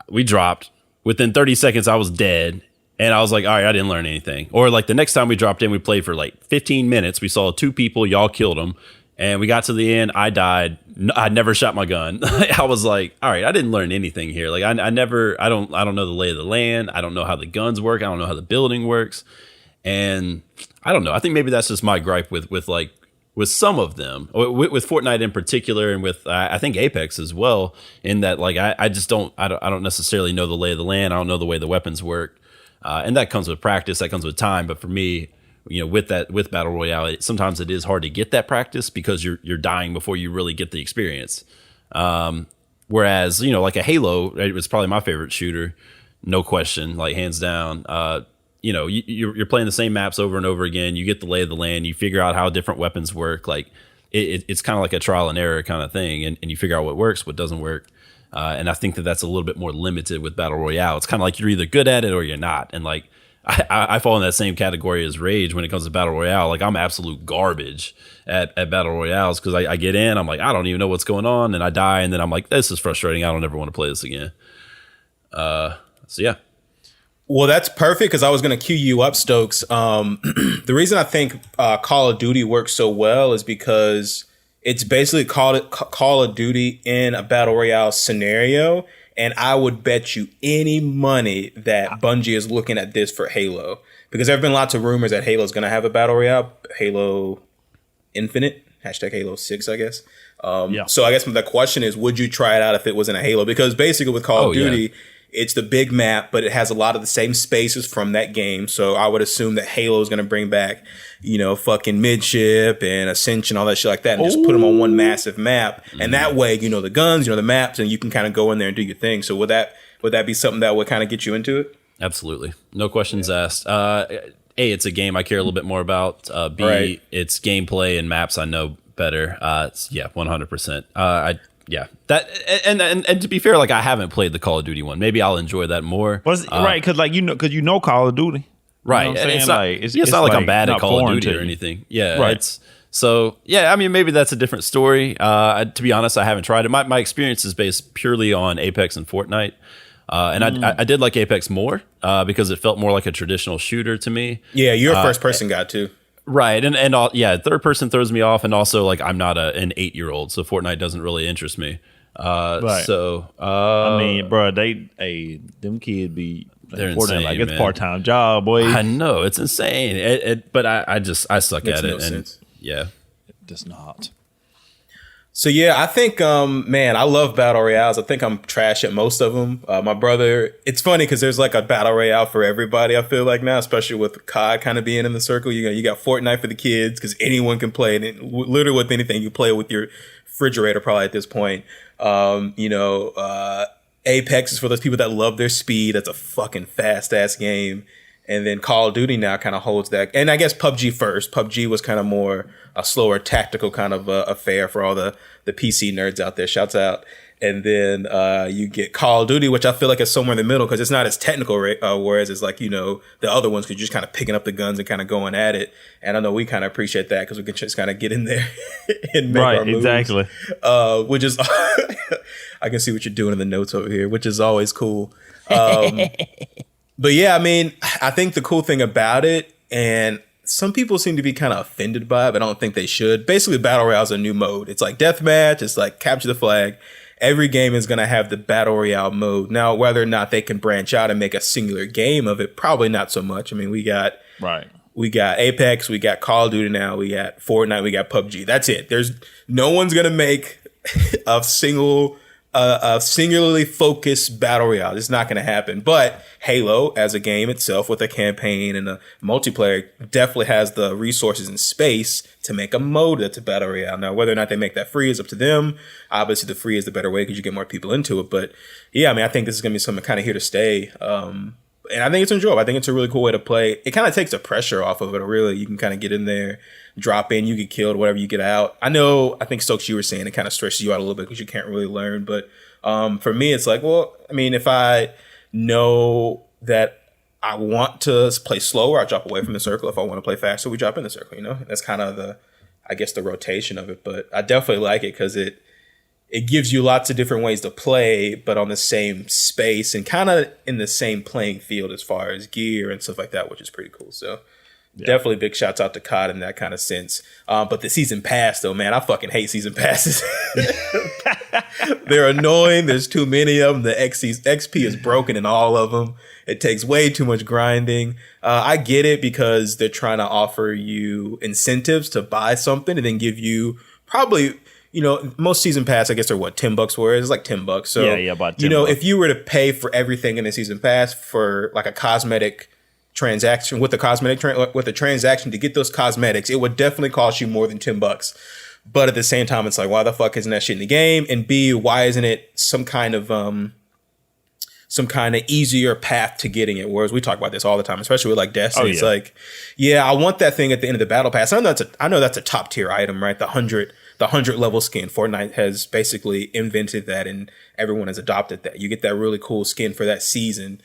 We dropped. Within 30 seconds, I was dead. And I was like, all right, I didn't learn anything. Or like the next time we dropped in, we played for like 15 minutes. We saw 2 people. Y'all killed them. And we got to the end. I died. I never shot my gun. I was like, all right, I didn't learn anything here. Like I don't know the lay of the land. I don't know how the guns work. I don't know how the building works. And I don't know. I think maybe that's just my gripe with some of them, with Fortnite in particular, and with I think Apex as well. In that, like I just don't necessarily know the lay of the land. I don't know the way the weapons work, and that comes with practice. That comes with time. But for me, with Battle Royale, sometimes it is hard to get that practice because you're dying before you really get the experience. Whereas like a Halo, right, it was probably my favorite shooter, no question, like hands down. You're playing the same maps over and over again. You get the lay of the land. You figure out how different weapons work. Like it's kind of like a trial and error kind of thing. And you figure out what works, what doesn't work. And I think that's a little bit more limited with Battle Royale. It's kind of like you're either good at it or you're not. And like I fall in that same category as Rage when it comes to Battle Royale. Like I'm absolute garbage at Battle Royales because I get in, I'm like, I don't even know what's going on. And I die. And then I'm like, this is frustrating. I don't ever want to play this again. So yeah. Well, that's perfect because I was going to cue you up, Stokes. The reason I think Call of Duty works so well is because it's basically Call of Duty in a Battle Royale scenario. And I would bet you any money that Bungie is looking at this for Halo. Because there have been lots of rumors that Halo is going to have a Battle Royale. Halo Infinite, #Halo 6, I guess. So I guess the question is, would you try it out if it was in a Halo? Because basically with Call of Duty... It's the big map, but it has a lot of the same spaces from that game. So I would assume that Halo is going to bring back, fucking Midship and Ascension, all that shit like that, and just put them on one massive map. And that way, the guns, the maps, and you can kind of go in there and do your thing. So would that be something that would kind of get you into it? Absolutely. No questions asked. A, it's a game I care a little bit more about. B, right. It's gameplay and maps I know better. 100%. Yeah, that and to be fair, like I haven't played the Call of Duty one. Maybe I'll enjoy that more. Right, because Call of Duty, right? And it's not like I'm bad at Call of Duty or anything. Yeah, right. I mean, maybe that's a different story. To be honest, I haven't tried it. My experience is based purely on Apex and Fortnite, and I did like Apex more because it felt more like a traditional shooter to me. Yeah, you're a first person guy too. Right, and third person throws me off, and also like I'm not an 8-year-old, so Fortnite doesn't really interest me. Right. So I mean, bro, them kids be they're Fortnite insane, like it's man. a part-time job, boy. I know it's insane. But I suck Makes at no it, and sense. yeah, It does not. So yeah, I think, I love Battle Royales. I think I'm trash at most of them. My brother, it's funny because there's like a Battle Royale for everybody, I feel like now, especially with COD kind of being in the circle. You got Fortnite for the kids because anyone can play it. And literally with anything, you play it with your refrigerator probably at this point. Apex is for those people that love their speed. That's a fucking fast-ass game. And then Call of Duty now kind of holds that. And I guess PUBG first. PUBG was kind of more a slower tactical kind of affair for all the PC nerds out there. Shouts out. And then you get Call of Duty, which I feel like is somewhere in the middle because it's not as technical, whereas it's like, the other ones because you're just kind of picking up the guns and kind of going at it. And I know we kind of appreciate that because we can just kind of get in there and make our moves. Exactly. Which is, I can see what you're doing in the notes over here, which is always cool. But yeah, I mean, I think the cool thing about it, and some people seem to be kind of offended by it, but I don't think they should. Basically, Battle Royale is a new mode. It's like deathmatch. It's like capture the flag. Every game is going to have the Battle Royale mode. Now, whether or not they can branch out and make a singular game of it, probably not so much. I mean, we got, right. We got Apex, we got Call of Duty now, we got Fortnite, we got PUBG. That's it. There's no one's gonna make a singularly focused battle royale. It's not gonna happen. But Halo, as a game itself with a campaign and a multiplayer, definitely has the resources and space to make a mode that's a battle royale. Now, whether or not they make that free is up to them. Obviously, the free is the better way because you get more people into it. But yeah, I mean, I think this is gonna be something kind of here to stay. And I think it's enjoyable. I think it's a really cool way to play. It kind of takes the pressure off of it. Really, you can kind of get in there, drop in, you get killed, whatever you get out. I think Stokes, you were saying it kind of stresses you out a little bit because you can't really learn. But for me, it's like, well, I mean, if I know that I want to play slower, I drop away from the circle. If I want to play faster, we drop in the circle. That's kind of the rotation of it. But I definitely like it because it gives you lots of different ways to play, but on the same space and kind of in the same playing field as far as gear and stuff like that, which is pretty cool. So definitely big shouts out to COD in that kind of sense. But the season pass though, man, I fucking hate season passes. They're annoying. There's too many of them. The XP is broken in all of them. It takes way too much grinding. I get it because they're trying to offer you incentives to buy something and then give you probably, most season pass, I guess they're what, $10 for it? It's like $10. So, about $10. If you were to pay for everything in the season pass for like a cosmetic transaction with a transaction to get those cosmetics, it would definitely cost you more than $10. But at the same time, it's like, why the fuck isn't that shit in the game? And B, why isn't it some kind of easier path to getting it? Whereas we talk about this all the time, especially with like Destiny. It's like, I want that thing at the end of the battle pass. I know that's a top tier item, right? The 100 level skin. Fortnite has basically invented that, and everyone has adopted that. You get that really cool skin for that season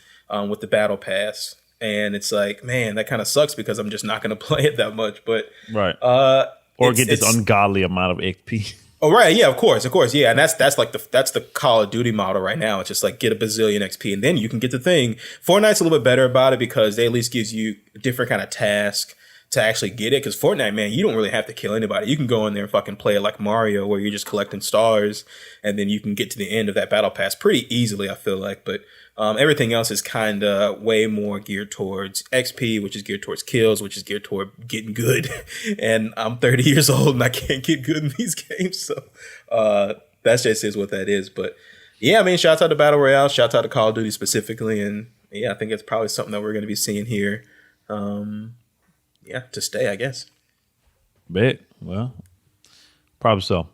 with the battle pass, and it's like, man, that kind of sucks because I'm just not going to play it that much. But right, or get this ungodly amount of XP. Oh right, yeah, of course, yeah, and that's the Call of Duty model right now. It's just like get a bazillion XP and then you can get the thing. Fortnite's a little bit better about it because they at least gives you a different kind of task to actually get it. Because Fortnite, man, you don't really have to kill anybody. You can go in there and fucking play it like Mario, where you're just collecting stars, and then you can get to the end of that battle pass pretty easily, I feel like. But everything else is kind of way more geared towards XP, which is geared towards kills, which is geared toward getting good. And I'm 30 years old and I can't get good in these games. So that just is what that is. But yeah, I mean, shouts out to Battle Royale, shouts out to Call of Duty specifically. And yeah, I think it's probably something that we're going to be seeing here. To stay, I guess. Bet. Well, probably so.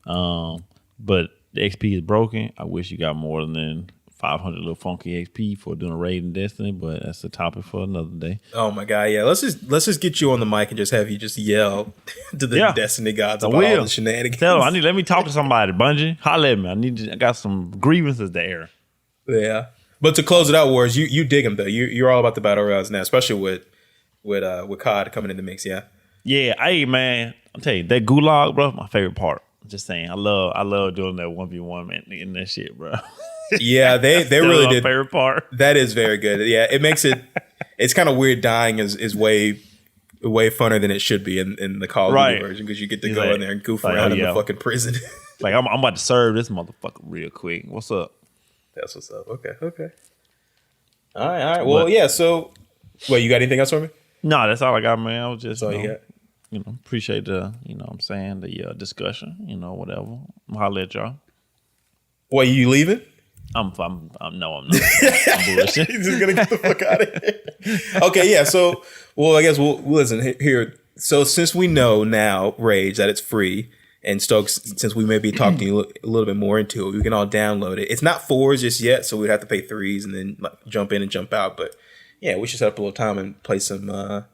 But the XP is broken. I wish you got more than 500 little funky XP for doing a raid in Destiny, but that's a topic for another day. Oh my god, yeah. Let's just get you on the mic and just have you just yell to the Destiny gods about all the shenanigans. Tell them, let me talk to somebody, Bungie. Holla at me. I got some grievances to air. Yeah. But to close it out, Wars, you dig them though. You're all about the battle royales now, especially with COD coming in the mix, yeah. Yeah, hey man, I'll tell you, that gulag, bro, my favorite part. I'm just saying, I love doing that 1v1 man in that shit, bro. Yeah, they really did. Favorite part. That is very good. Yeah, it makes it's kind of weird. Dying is way funner than it should be in the Call of Duty version because you get to go in there and goof around in the fucking prison. Like I'm about to serve this motherfucker real quick. What's up? That's what's up. Okay. All right. Well, yeah. So, you got anything else for me? No, that's all I got, man. I was just all you got. Appreciate the what I'm saying, the discussion. Whatever. I'll holler at y'all. What, you leaving? I'm no, I'm not. I'm bullshit. He's just gonna get the fuck out of here. Okay, yeah. So, I guess we'll listen here. So, since we know now, Rage, that it's free, and Stokes, since we may be talking to you a little bit more into it, we can all download it. It's not 4s just yet, so we'd have to pay 3s and then jump in and jump out. But yeah, we should set up a little time and play some of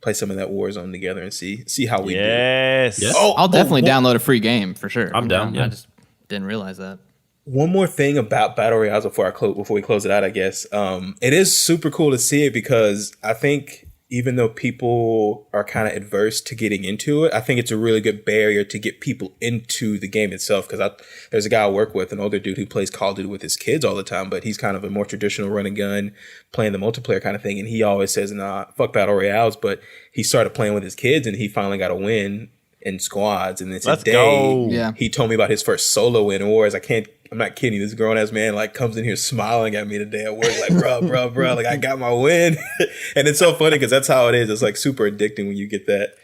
that Warzone together and see how we do. Yes. I'll definitely download a free game for sure. I'm down. Yeah. I just didn't realize that. One more thing about Battle Royales before we close it out, I guess. It is super cool to see it because I think even though people are kind of adverse to getting into it, I think it's a really good barrier to get people into the game itself. Because there's a guy I work with, an older dude who plays Call of Duty with his kids all the time, but he's kind of a more traditional run and gun, playing the multiplayer kind of thing. And he always says, nah, fuck Battle Royales. But he started playing with his kids and he finally got a win in squads, and then today he told me about his first solo win in Juarez. I can't I'm not kidding. This grown ass man like comes in here smiling at me today at work, like, bro, like I got my win. And it's so funny because that's how it is. It's like super addicting when you get that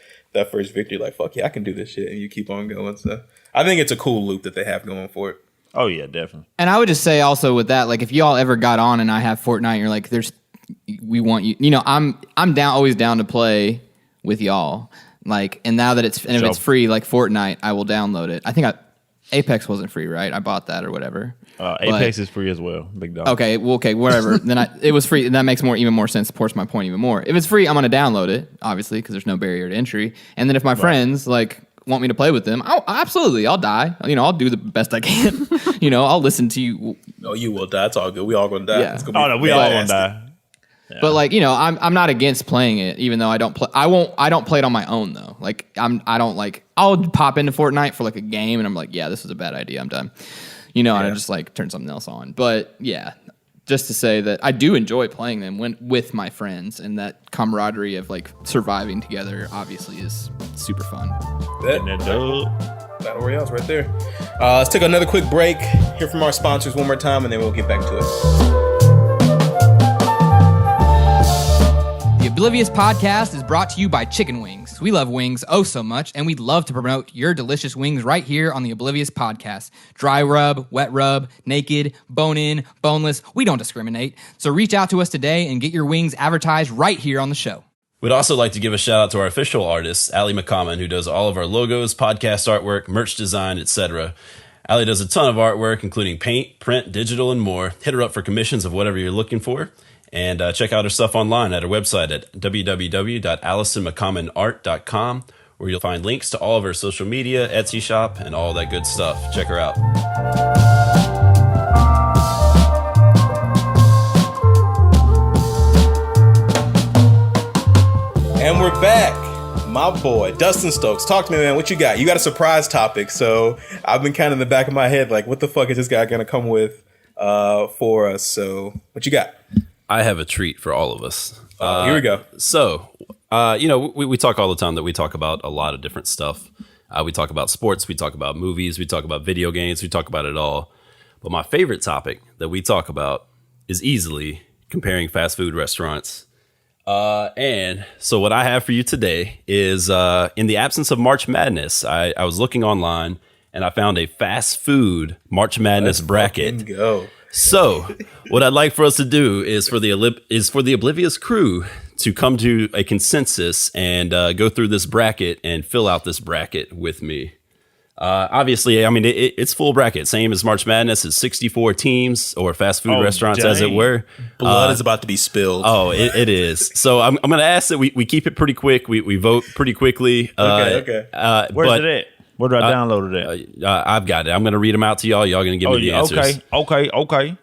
first victory. Like, fuck yeah, I can do this shit, and you keep on going. So I think it's a cool loop that they have going for it. Oh yeah, definitely. And I would just say also with that, like if y'all ever got on and I have Fortnite, and you're like, we want you. You know, I'm always down to play with y'all. Like, and now that if it's free, like Fortnite, I will download it. I think Apex wasn't free, right? I bought that or whatever. Apex is free as well, big dog. Okay, well, whatever. Then it was free, and that makes even more sense. Supports my point even more. If it's free, I'm gonna download it, obviously, because there's no barrier to entry. And then if my friends like want me to play with them, absolutely, I'll die. You know, I'll do the best I can. You know, I'll listen to you. No, you will die. It's all good. We all gonna die. Yeah. We all gonna die. Yeah. But like, you know, I'm not against playing it, even though I don't play. I don't play it on my own though. Like I'll pop into Fortnite for like a game, and I'm like, yeah, this is a bad idea. I'm done. You know, and I just like turn something else on. But yeah, just to say that I do enjoy playing them with my friends, and that camaraderie of like surviving together obviously is super fun. Battle Royale's right there. Let's take another quick break. Hear from our sponsors one more time, and then we'll get back to it. The Oblivious Podcast is brought to you by Chicken Wings. We love wings oh so much, and we'd love to promote your delicious wings right here on the Oblivious Podcast. Dry rub, wet rub, naked, bone-in, boneless, we don't discriminate. So reach out to us today and get your wings advertised right here on the show. We'd also like to give a shout out to our official artist, Ali McCommon, who does all of our logos, podcast artwork, merch design, etc. Ali does a ton of artwork, including paint, print, digital, and more. Hit her up for commissions of whatever you're looking for. And check out her stuff online at her website at www.alisonmccommonart.com, where you'll find links to all of her social media, Etsy shop, and all that good stuff. Check her out. And we're back. My boy, Dustin Stokes. Talk to me, man. What you got? You got a surprise topic. So I've been kind of in the back of my head like, what the fuck is this guy going to come with for us? So what you got? I have a treat for all of us. Here we go. So, you know, we talk all the time that we talk about a lot of different stuff. We talk about sports, we talk about movies, we talk about video games, we talk about it all. But my favorite topic that we talk about is easily comparing fast food restaurants. And so what I have for you today is, in the absence of March Madness, I was looking online and I found a fast food March Madness bracket. Go. So, what I'd like for us to do is for the Oblivious crew to come to a consensus and go through this bracket and fill out this bracket with me. Obviously, I mean, it's full bracket, same as March Madness. It's 64 teams or fast food restaurants, dang. as it were. Blood is about to be spilled. Oh, it is. So I'm going to ask that we keep it pretty quick. We vote pretty quickly. Okay. Where's it at? Where do I download it at? I've got it. I'm going to read them out to y'all. Y'all going to give me the answers. Okay. All right,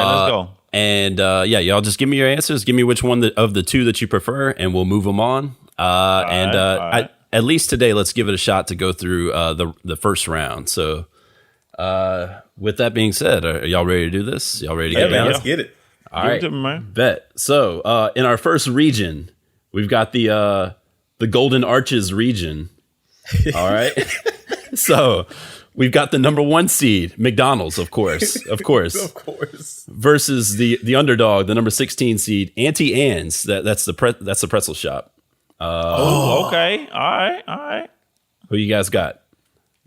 let's go. And yeah, y'all just give me your answers. Give me which one of the two that you prefer, and we'll move them on. All right. At least today, let's give it a shot to go through the first round. So, with that being said, are y'all ready to do this? Y'all ready to get down? Let's get it. All right, Give it to me, man. Bet. So, in our first region, we've got the Golden Arches region. All right. So, we've got the number 1 seed, McDonald's, of course, versus the underdog, the number 16 seed, Auntie Anne's. That's the pretzel shop. Okay. All right. Who you guys got?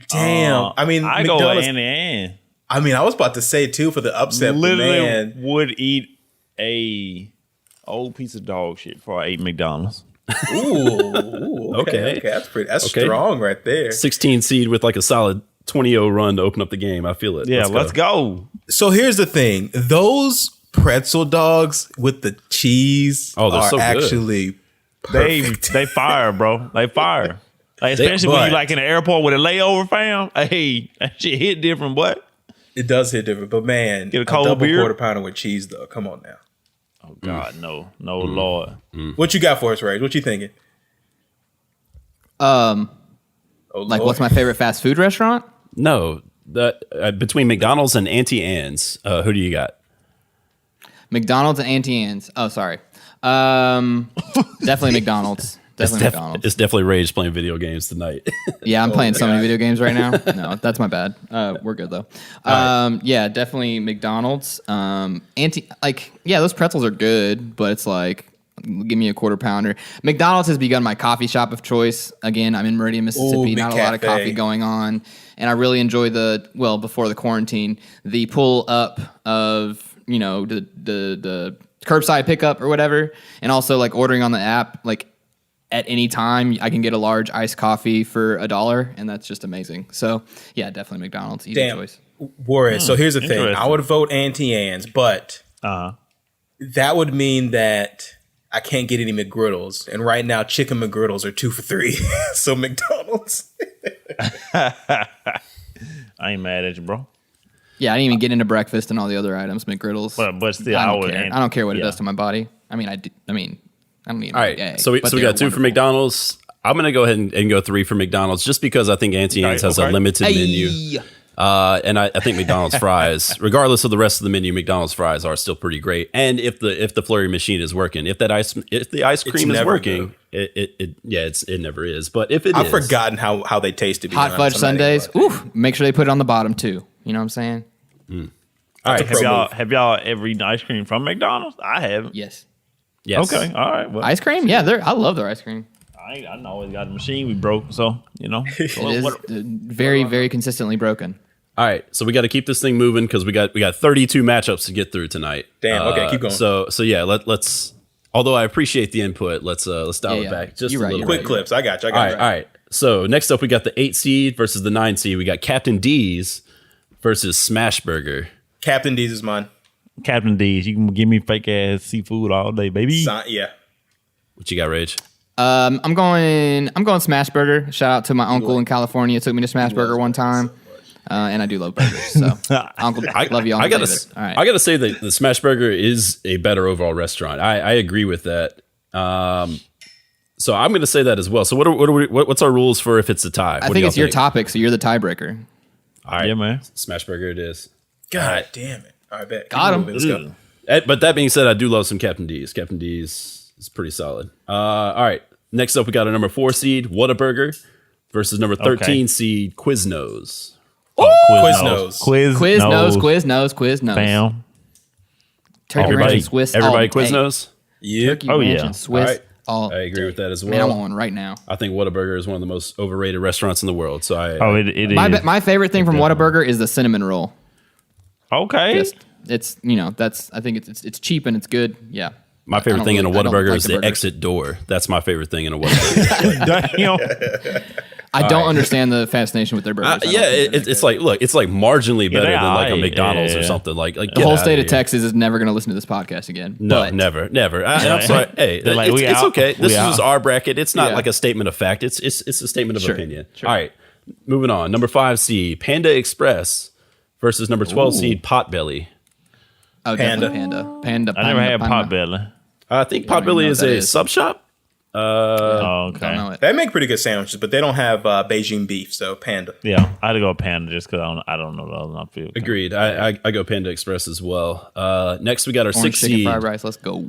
Damn. I mean, I go with Auntie Anne. I mean, I was about to say too for the upset, Literally but man, would eat a old piece of dog shit before I ate McDonald's. Ooh, okay. That's strong right there. 16 seed with like a solid 20-0 run to open up the game. I feel it. Yeah, let's go. So here's the thing: those pretzel dogs with the cheese they're are so good. Actually perfect. They fire, bro. They fire. Like, especially when you like in the airport with a layover, fam. Hey, that shit hit different, but it does hit different. But man, get a cold double beer, quarter pounder with cheese though. Come on now. Oh God, no, Lord. What you got for us, Rage? What you thinking? What's my favorite fast food restaurant? No, between McDonald's and Auntie Anne's, who do you got? McDonald's and Auntie Anne's. Oh, sorry. Definitely McDonald's. Definitely McDonald's. It's definitely Rage playing video games tonight. Yeah, I'm playing so many video games right now. No, that's my bad. We're good though. Yeah, definitely McDonald's. Those pretzels are good, but it's like, give me a quarter pounder. McDonald's has begun my coffee shop of choice. Again, I'm in Meridian, Mississippi. Not a lot of coffee going on, and I really enjoy before the quarantine, the pull up of the curbside pickup or whatever, and also like ordering on the app like. At any time, I can get a large iced coffee for $1, and that's just amazing. So, yeah, definitely McDonald's. Easy choice. Juarez. So here's the thing. I would vote Auntie Anne's, but that would mean that I can't get any McGriddles. And right now, chicken McGriddles are 2 for $3. So McDonald's. I ain't mad at you, bro. Yeah, I didn't even get into breakfast and all the other items, McGriddles. But still, I don't care. I don't care what it does to my body. I don't need all right, so we got 2 for McDonald's. I'm going to go ahead and go 3 for McDonald's just because I think Auntie Anne's has a limited menu. And I think McDonald's fries, regardless of the rest of the menu, McDonald's fries are still pretty great. And if the flurry machine is working, if the ice cream is working, it never is. But if it I've forgotten how they taste. To be hot fudge sundaes. Ooh, make sure they put it on the bottom too. You know what I'm saying? All right, have y'all ever eaten ice cream from McDonald's? I haven't. Yes. Okay. All right. Well, ice cream? Yeah, I love their ice cream. I always got the machine we broke, so it is very, very consistently broken. All right, so we got to keep this thing moving because we got 32 matchups to get through tonight. Damn. Okay, keep going. So yeah, let's. Although I appreciate the input, let's dial it back just a little quick bit. clips. I got you. All right. So next up, we got the 8 seed versus the 9 seed. We got Captain D's versus Smashburger. Captain D's is mine. Captain D's. You can give me fake ass seafood all day, baby. Yeah. What you got, Rage? I'm going Smashburger. Shout out to my uncle in California. Took me to Smashburger one time. And I do love burgers. So Uncle, I love you, Uncle David. All right. I gotta say that the Smashburger is a better overall restaurant. I agree with that. So I'm gonna say that as well. So what's our rules for if it's a tie? I think it's your topic, so you're the tiebreaker. All right, yeah, man. Smashburger it is. God damn it. All right, bet. Got him. Let's go. But that being said, I do love some Captain D's. Captain D's is pretty solid. All right. Next up, we got a number 4 seed, Whataburger, versus number 13 seed, Quiznos. Quiznos. Bam. Turkey Ranch and Swiss. Everybody Quiznos? Yeah. Turkey Ranch and Swiss. Right. All I agree with that as well. Man, I'm on one right now. I think Whataburger is one of the most overrated restaurants in the world. So it is. My favorite thing from Whataburger is the cinnamon roll. Okay. It's I think it's cheap and it's good. Yeah. My favorite thing in a Whataburger is the exit door. That's my favorite thing in a Whataburger. Damn. I don't understand the fascination with their burgers. It's like marginally better than like a McDonald's or something. Like the whole state of Texas is never going to listen to this podcast again. No, never. I'm sorry. Hey, it's okay. This is our bracket. It's not like a statement of fact. It's a statement of opinion. Sure. All right, moving on. Number 5 seed Panda Express versus number 12 seed Potbelly. Oh, Panda. I never had Potbelly. I think Potbelly is a sub shop. Okay. Don't know it. They make pretty good sandwiches, but they don't have Beijing beef, so Panda. Yeah, I had to go Panda just because I don't know the other one. Okay. Agreed. I go Panda Express as well. Next, we got our Orange 6 chicken seed. fried rice. Let's go.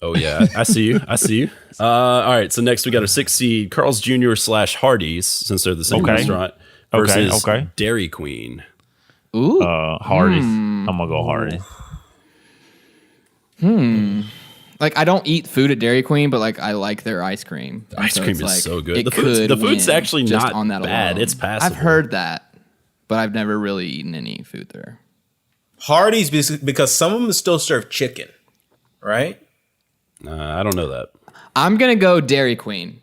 Oh yeah, I see you. All right, so next we got our 6 seed Carl's Jr. / Hardee's, since they're the same restaurant, versus Dairy Queen. Ooh, Hardee's. I'm gonna go Hardee's. Like, I don't eat food at Dairy Queen, but like I like their ice cream. Ice cream is like, so good. The food's actually just not on that bad. alone. It's passable. I've heard that, but I've never really eaten any food there. Hardee's, because some of them still serve chicken, right? I don't know that. I'm gonna go Dairy Queen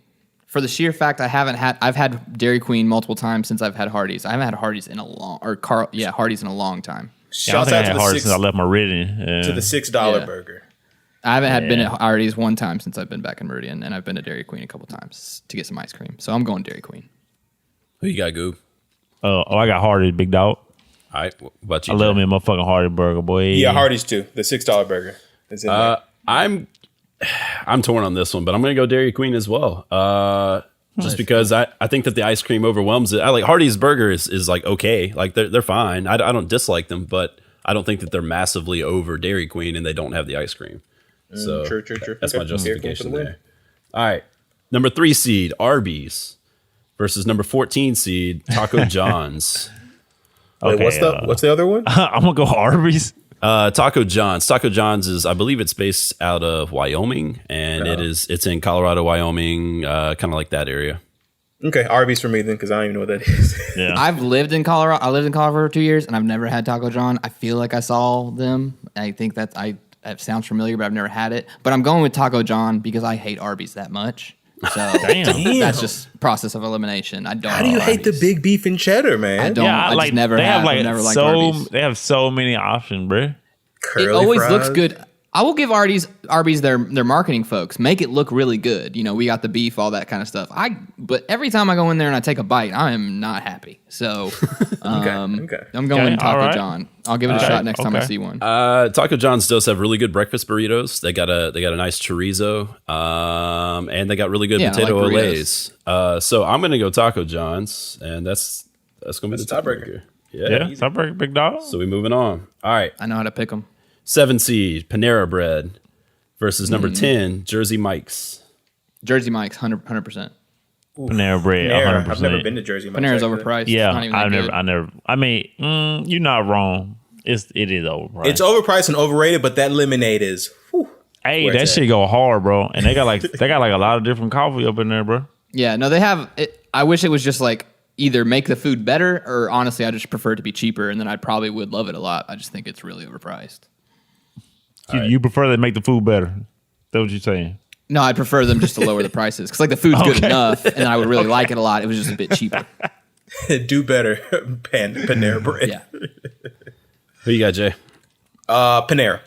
for the sheer fact I've had Dairy Queen multiple times since I've had Hardee's. I haven't had Hardee's in a long Hardee's in a long time. Shouts I out had Hardee's since I left Meridian. to the $6 burger. I haven't been at Hardee's one time since I've been back in Meridian, and I've been to Dairy Queen a couple times to get some ice cream. So I'm going Dairy Queen. Who you got, Goob? I got Hardee's, big dog. All right, what about you? I love me a motherfucking Hardee's burger, boy. Yeah, Hardee's too. The $6 burger. It's in there. I'm torn on this one, but I'm going to go Dairy Queen as well. Just because I think that the ice cream overwhelms it. I like Hardee's burger is like okay, like they're fine. I don't dislike them, but I don't think that they're massively over Dairy Queen and they don't have the ice cream. So True. That's my justification there. All right, Number 3 seed, Arby's versus number 14 seed, Taco John's. Wait, Okay, what's the other one? I'm gonna go Arby's. Taco John's. Taco John's is, I believe it's based out of Wyoming, and it's in Colorado, Wyoming, kind of like that area. Okay, Arby's for me then, because I don't even know what that is. Yeah. I've lived in Colorado. I lived in Colorado for 2 years, and I've never had Taco John. I feel like I saw them. I think that sounds familiar, but I've never had it. But I'm going with Taco John because I hate Arby's that much. So Damn. that's just process of elimination. I don't. How do you hate the big beef and cheddar, man? I don't. Yeah, I just never they have. have like I've never liked so Arby's. they have so many options, bro. Curly It always fries? looks good. I will give Arby's their marketing folks make it look really good. You know, we got the beef, all that kind of stuff. But every time I go in there and I take a bite, I am not happy. So Okay. I'm going Okay, Taco all right. John. I'll give it a shot next time I see one. Taco John's does have really good breakfast burritos. They got a nice chorizo, and they got really good Yeah, I potato like olays. So I'm gonna go Taco John's, and that's gonna be the tiebreaker. Yeah, tiebreaker, big dog. So we moving on. All right, I know how to pick them. 7 seed Panera Bread versus number 10 Jersey Mike's. Jersey Mike's 100%. Panera Bread, Panera. 100%. I've never been to Jersey. Panera's actually. overpriced. Yeah, It's not even that good. I never. I mean, you're not wrong. It is overpriced. It's overpriced and overrated, but that lemonade is. Whew, Hey, where that it's shit at. go hard, bro. And they got like a lot of different coffee up in there, bro. Yeah, no, they have. I wish it was just like either make the food better or honestly, I just prefer it to be cheaper, and then I probably would love it a lot. I just think it's really overpriced. You prefer they make the food better? That's what you're saying? No, I'd prefer them just to lower the prices because like the food's good Okay. enough, and I would really like it a lot. It was just a bit cheaper. Do better, Panera Bread. Yeah, Who you got, Jay? Panera.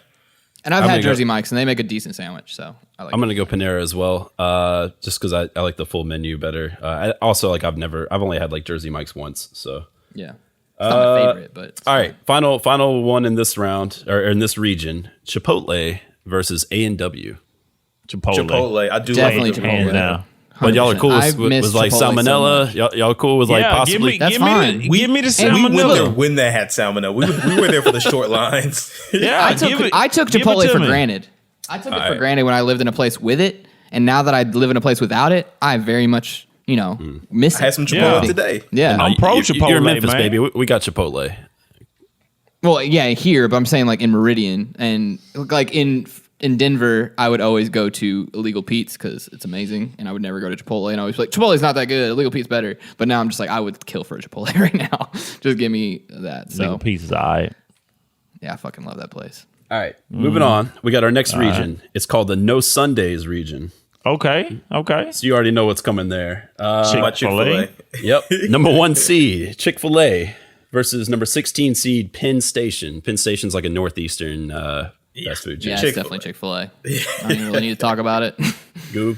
and I've I'm had gonna go- Jersey Mike's, and they make a decent sandwich. So I like. I'm gonna go Panera as well, just because I like the full menu better. I also like I've only had like Jersey Mike's once, so. Yeah, it's not my favorite, but it's All right, final one in this round or in this region: Chipotle versus A&W. Chipotle. I do Definitely like Hands Chipotle. down. But y'all are 100%. cool I've with missed like Chipotle so salmonella. much. Y'all cool with like possibly. That's give me fine. give me the and We went there salmonella. when they had salmonella. We were there for the short lines. Yeah, I took give it Chipotle to for me. granted. I took it for right. granted when I lived in a place with it, and now that I live in a place without it, I very much miss it. I had some Chipotle Yeah. today. Yeah. I'm pro You're Chipotle, Memphis, man. baby. We got Chipotle. Well, yeah, here, but I'm saying like in Meridian and like in Denver, I would always go to Illegal Pete's because it's amazing, and I would never go to Chipotle. And I always be like, Chipotle's not that good. Illegal Pete's better. But now I'm just like, I would kill for a Chipotle right now. Just give me that. So Little pieces, all right. yeah, I fucking love that place. All right, moving on. We got our next region. It's called the No Sundays region. Okay. So you already know what's coming there. My Chick-fil-A. Yep. Number 1 seed Chick-fil-A versus number 16 seed Penn Station. Penn Station's like a northeastern fast food Yeah, chain. it's definitely Chick-fil-A. I don't even really need to talk about it. Goob.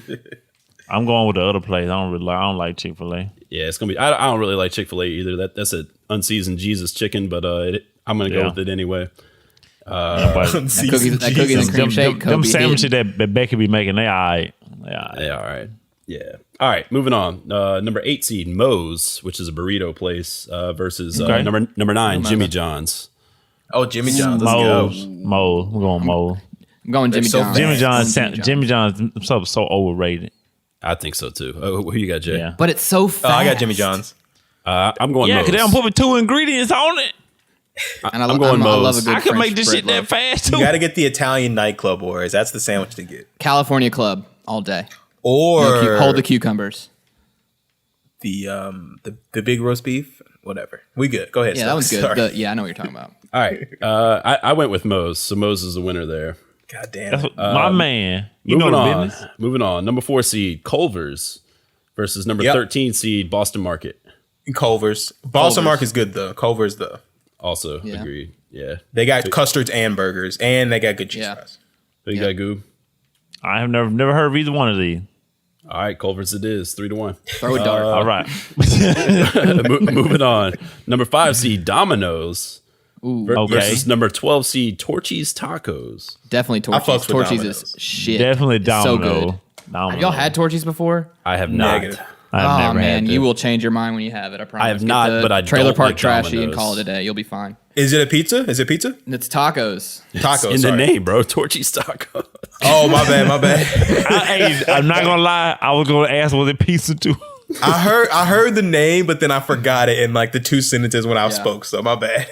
I'm going with the other place. I don't like Chick-fil-A. Yeah, it's gonna be. I don't really like Chick-fil-A either. That's an unseasoned Jesus chicken, but I'm gonna go Yeah. with it anyway. But That cookies and cream shake. them Kobe sandwiches hidden. that Becky be making, they all right. Yeah, all right. Yeah. All right, moving on. Number 8 seed Moe's, which is a burrito place, versus Okay. number 9 Jimmy John's. Oh, Jimmy John's. Let's go. Moe's. We're going Moe's. I'm going Jimmy so John's. Jimmy John's so overrated. I think so too. Who you got, Jay? Yeah. But it's so fast. Oh, I got Jimmy John's. I'm going. Yeah, Moe's. because they don't put 2 ingredients on it. And I'm going I love a Moe's. good I can French make this bread shit that loaf. fast too. You got to get the Italian nightclub Warriors. That's the sandwich to get. California Club all day. Or Hold the cucumbers. the big roast beef. Whatever. We good. Go ahead. Yeah, that was Stokes. good. Sorry. Yeah, I know what you're talking about. All right. I went with Moe's, so Moe's is the winner there. God damn. That's what, my man. You know Moving the on. business. Moving on. Number 4 seed Culver's versus number Yep. 13 seed Boston Market. Culver's. Boston Market's good though. Culver's though. Also Yeah. agreed. Yeah. They got custards and burgers, and they got good cheese Yeah. fries. Who you got, Goob? I have never heard of either one of these. All right, Culver's it is. 3-1. Throw a dart. All right. Moving on. Number 5 seed Domino's Okay. versus number 12 seed Torchy's Tacos. Definitely fucks Torchies. with Torchies Domino's. is shit. Definitely It's so Domino. good. Have y'all had Torchies before? I have not. Negative. I've Oh never man, had you to. will change your mind when you have it. I promise. I have Get not, the but I trailer don't park like trashy and Domino's. call it a day. You'll be fine. Is it a pizza? Is it pizza? And it's tacos. Tacos. In sorry. the name, bro. Torchy's Tacos. Oh, my bad. I'm not gonna lie. I was gonna ask, was it pizza too? I heard the name, but then I forgot it in like the 2 sentences when I spoke. So my bad.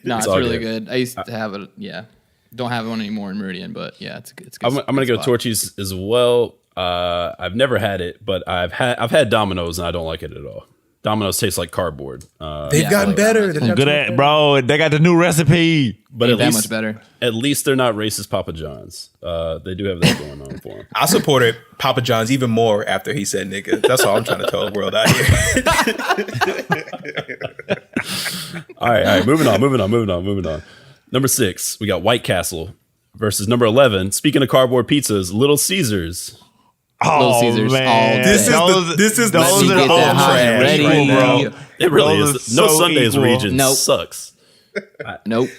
No, it's all really good. good. I used to have it. Yeah, don't have one anymore in Meridian, but yeah, it's good. I'm gonna go Torchy's as well. I've never had it, but I've had Domino's and I don't like it at all. Domino's tastes like cardboard. They've gotten better. Good at, bro. They got the new recipe. But Ain't at that least much better. At least they're not racist Papa John's. They do have that going on for them. I supported Papa John's even more after he said nigga. That's all I'm trying to tell the world out here. All right. Moving on. Number 6, we got White Castle versus number 11. Speaking of cardboard pizzas, Little Caesars. Little Caesars all day. This is the those Super are Bowl all trash ready. right now. It really Those is. are No so Sundays equal. region Nope. sucks. Nope.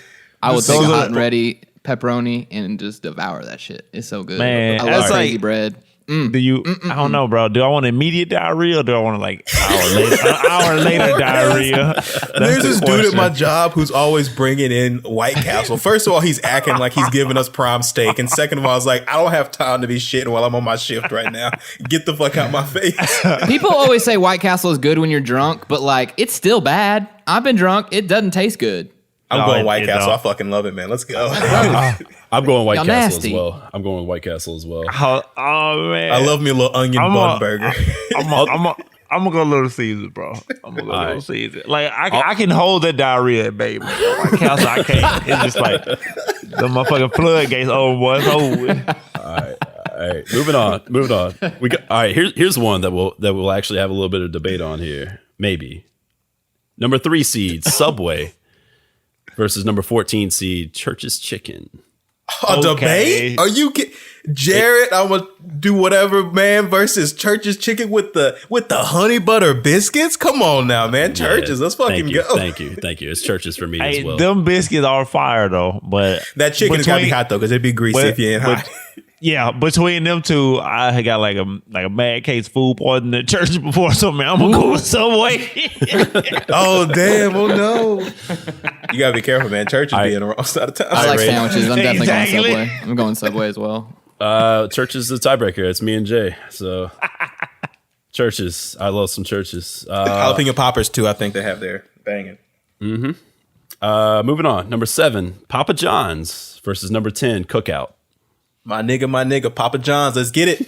I will take a Those hot are- and ready pepperoni and just devour that shit. It's so good. Man, I love that's crazy like- bread. Do you? I don't know, bro. Do I want immediate diarrhea or do I want to like an hour later diarrhea? That's There's the this dude at question. my job who's always bringing in White Castle. First of all, he's acting like he's giving us prime steak. And second of all, it's like, I don't have time to be shitting while I'm on my shift right now. Get the fuck out my face. People always say White Castle is good when you're drunk, but like it's still bad. I've been drunk. It doesn't taste good. I'm No, going it- White it Castle. don't. I fucking love it, man. Let's go. I'm going White Y'all Castle nasty. as well. I'm going with White Castle as well. Oh man, I love me a little onion I'm bun a- burger. I'm gonna go Little Caesars, bro. I'm gonna go Little Caesars. Like I can hold that diarrhea, baby. White Castle, I can't. It's just like the motherfucking floodgates over, boy. It's over with. All right, moving on. We got all right. Here's one that we'll actually have a little bit of debate on here. Maybe number 3 seed Subway versus number 14 seed Church's Chicken. A Okay. debate? Are you Jared? I'm gonna do whatever, man. Versus Church's Chicken with the honey butter biscuits. Come on now, man. Churches, let's fucking go. Thank you. It's Church's for me Hey, as well. them biscuits are fire though, but That chicken has gotta be between- hot though, because it'd be greasy but- if you ain't but- hot. Yeah, between them two, I had got like a bad case food poisoning at church before, so man, I'm gonna go with Subway. Oh damn! Oh no! You gotta be careful, man. Church is being the wrong side of town. I like Ray. sandwiches. I'm definitely Exactly. going Subway. I'm going Subway as well. Church's the tiebreaker. It's me and Jay. So Church's. I love some Church's. Jalapeno poppers too. I think they have there. Banging. Moving on. Number 7, Papa John's versus number 10, Cookout. My nigga, Papa John's. Let's get it.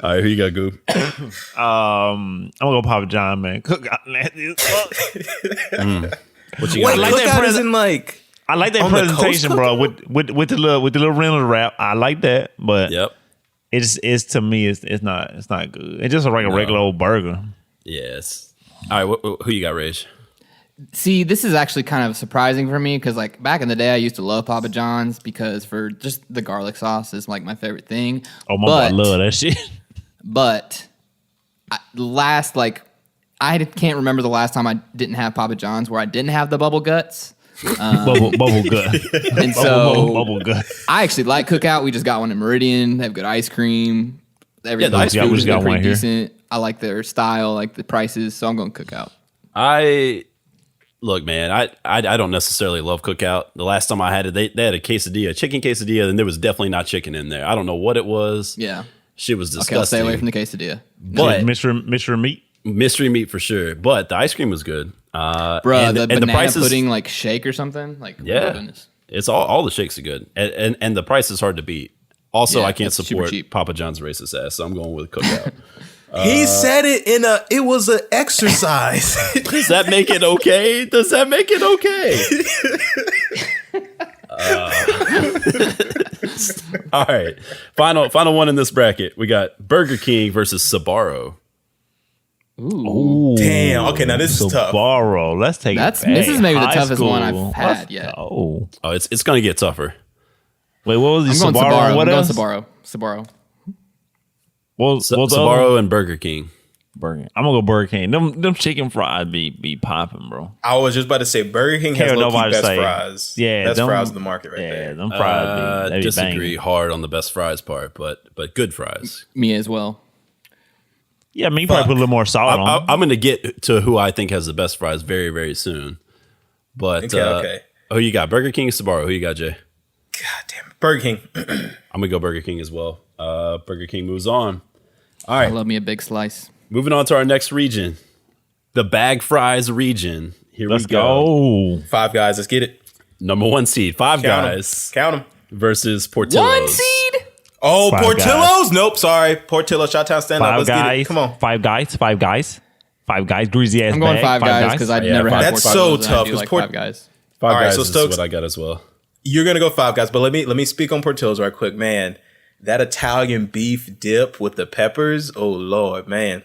All right, who you got, Goob? I'm gonna go Papa John, man. Cook out nasty as fuck. What you Wait, got? like Cookout that is in like. I like that On the coast presentation, bro. With the little rental wrap. I like that, but Yep. it's to me it's not good. It's just like a regular old burger. Yes. All right, who you got, Rage? See, this is actually kind of surprising for me because, like, back in the day, I used to love Papa John's because for just the garlic sauce is like my favorite thing. Oh my god, I love that shit. But I can't remember the last time I didn't have Papa John's where I didn't have the bubble guts. bubble gut. And so bubble gut. I actually like Cookout. We just got one in Meridian. They have good ice cream. Everything. the ice cream, we just got pretty one here. decent. I like their style, like the prices. So I'm going Cookout. Look, man, I don't necessarily love Cookout. The last time I had it, they had a quesadilla, chicken quesadilla, and there was definitely not chicken in there. I don't know what it was. Yeah. Shit was Okay, disgusting. I'll stay away from the quesadilla. But Mr. Meat. mystery meat for sure. But the ice cream was good. Bruh, and the the banana prices, pudding like shake or something. Like, oh my yeah, goodness. it's all the shakes are good, and the price is hard to beat. Also, Yeah, I can't it's super support cheap. Papa John's racist ass, so I'm going with Cookout. He said it it was an exercise. Does that make it okay? Does that make it okay? All right. Final one in this bracket. We got Burger King versus Sbarro. Ooh, Damn. Okay, now this is tough. Sbarro. Let's take This it back. is maybe the High toughest one school. I've had Let's yet. go. Oh, it's going to get tougher. Wait, what was it? I'm going Sbarro. Sbarro. What I'm else? going Sbarro. What's the other Sbarro and Burger King. Burger. I'm gonna go Burger King. Them chicken fries be popping, bro. I was just about to say Burger King has Care low-key nobody best say. fries. Yeah, best them- fries in the market right Yeah, there. them fries they be Disagree banging. hard on the best fries part, but good fries. Me as well. Yeah, I mean, you probably put a little more salt on. I'm going to get to who I think has the best fries very, very soon. But Okay. who you got? Burger King or Sbarro? Who you got, Jay? God damn it. Burger King. I'm gonna go Burger King as well. Burger King moves on. All I right, love me a big slice. moving on to our next region, the bag fries region. Here Let's we go. go. Five Guys. Let's get it. Number 1 seed, Five Guys Count them. versus Portillo's. 1 seed? Oh, Five Portillo's? Guys. Nope. Sorry. Portillo. Shot-town stand up. Five Let's get Guys. it. Come on. Five Guys. Greasy ass I'm going bag. Five Guys because I've Yeah, never had That's Portillo's, so and I tough, do 'cause like Port- Five Guys. Five All right, Guys so is Stokes- what I got as well. You're gonna go Five Guys, but let me speak on Portillo's right quick, man. That Italian beef dip with the peppers, oh Lord, man,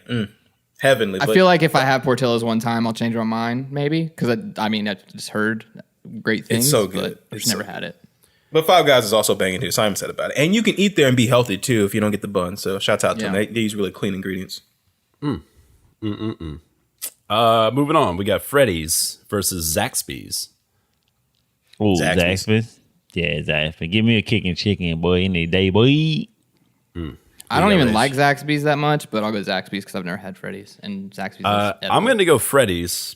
heavenly. I feel like if I have Portillo's one time, I'll change my mind, maybe. Because I just heard great things. so good. But I've It's never so had it. but Five Guys is also banging too. Simon said about it, and you can eat there and be healthy too if you don't get the bun. So shouts out to them. Yeah. They use really clean ingredients. Moving on, we got Freddy's versus Zaxby's. Ooh, Zaxby's. Zaxby's. Yeah, Zaxby's. Give me a kicking chicken, boy, any day, boy. I don't got even Ray's. like Zaxby's that much, but I'll go Zaxby's because I've never had Freddy's. And Zaxby's is I'm edible. going to go Freddy's.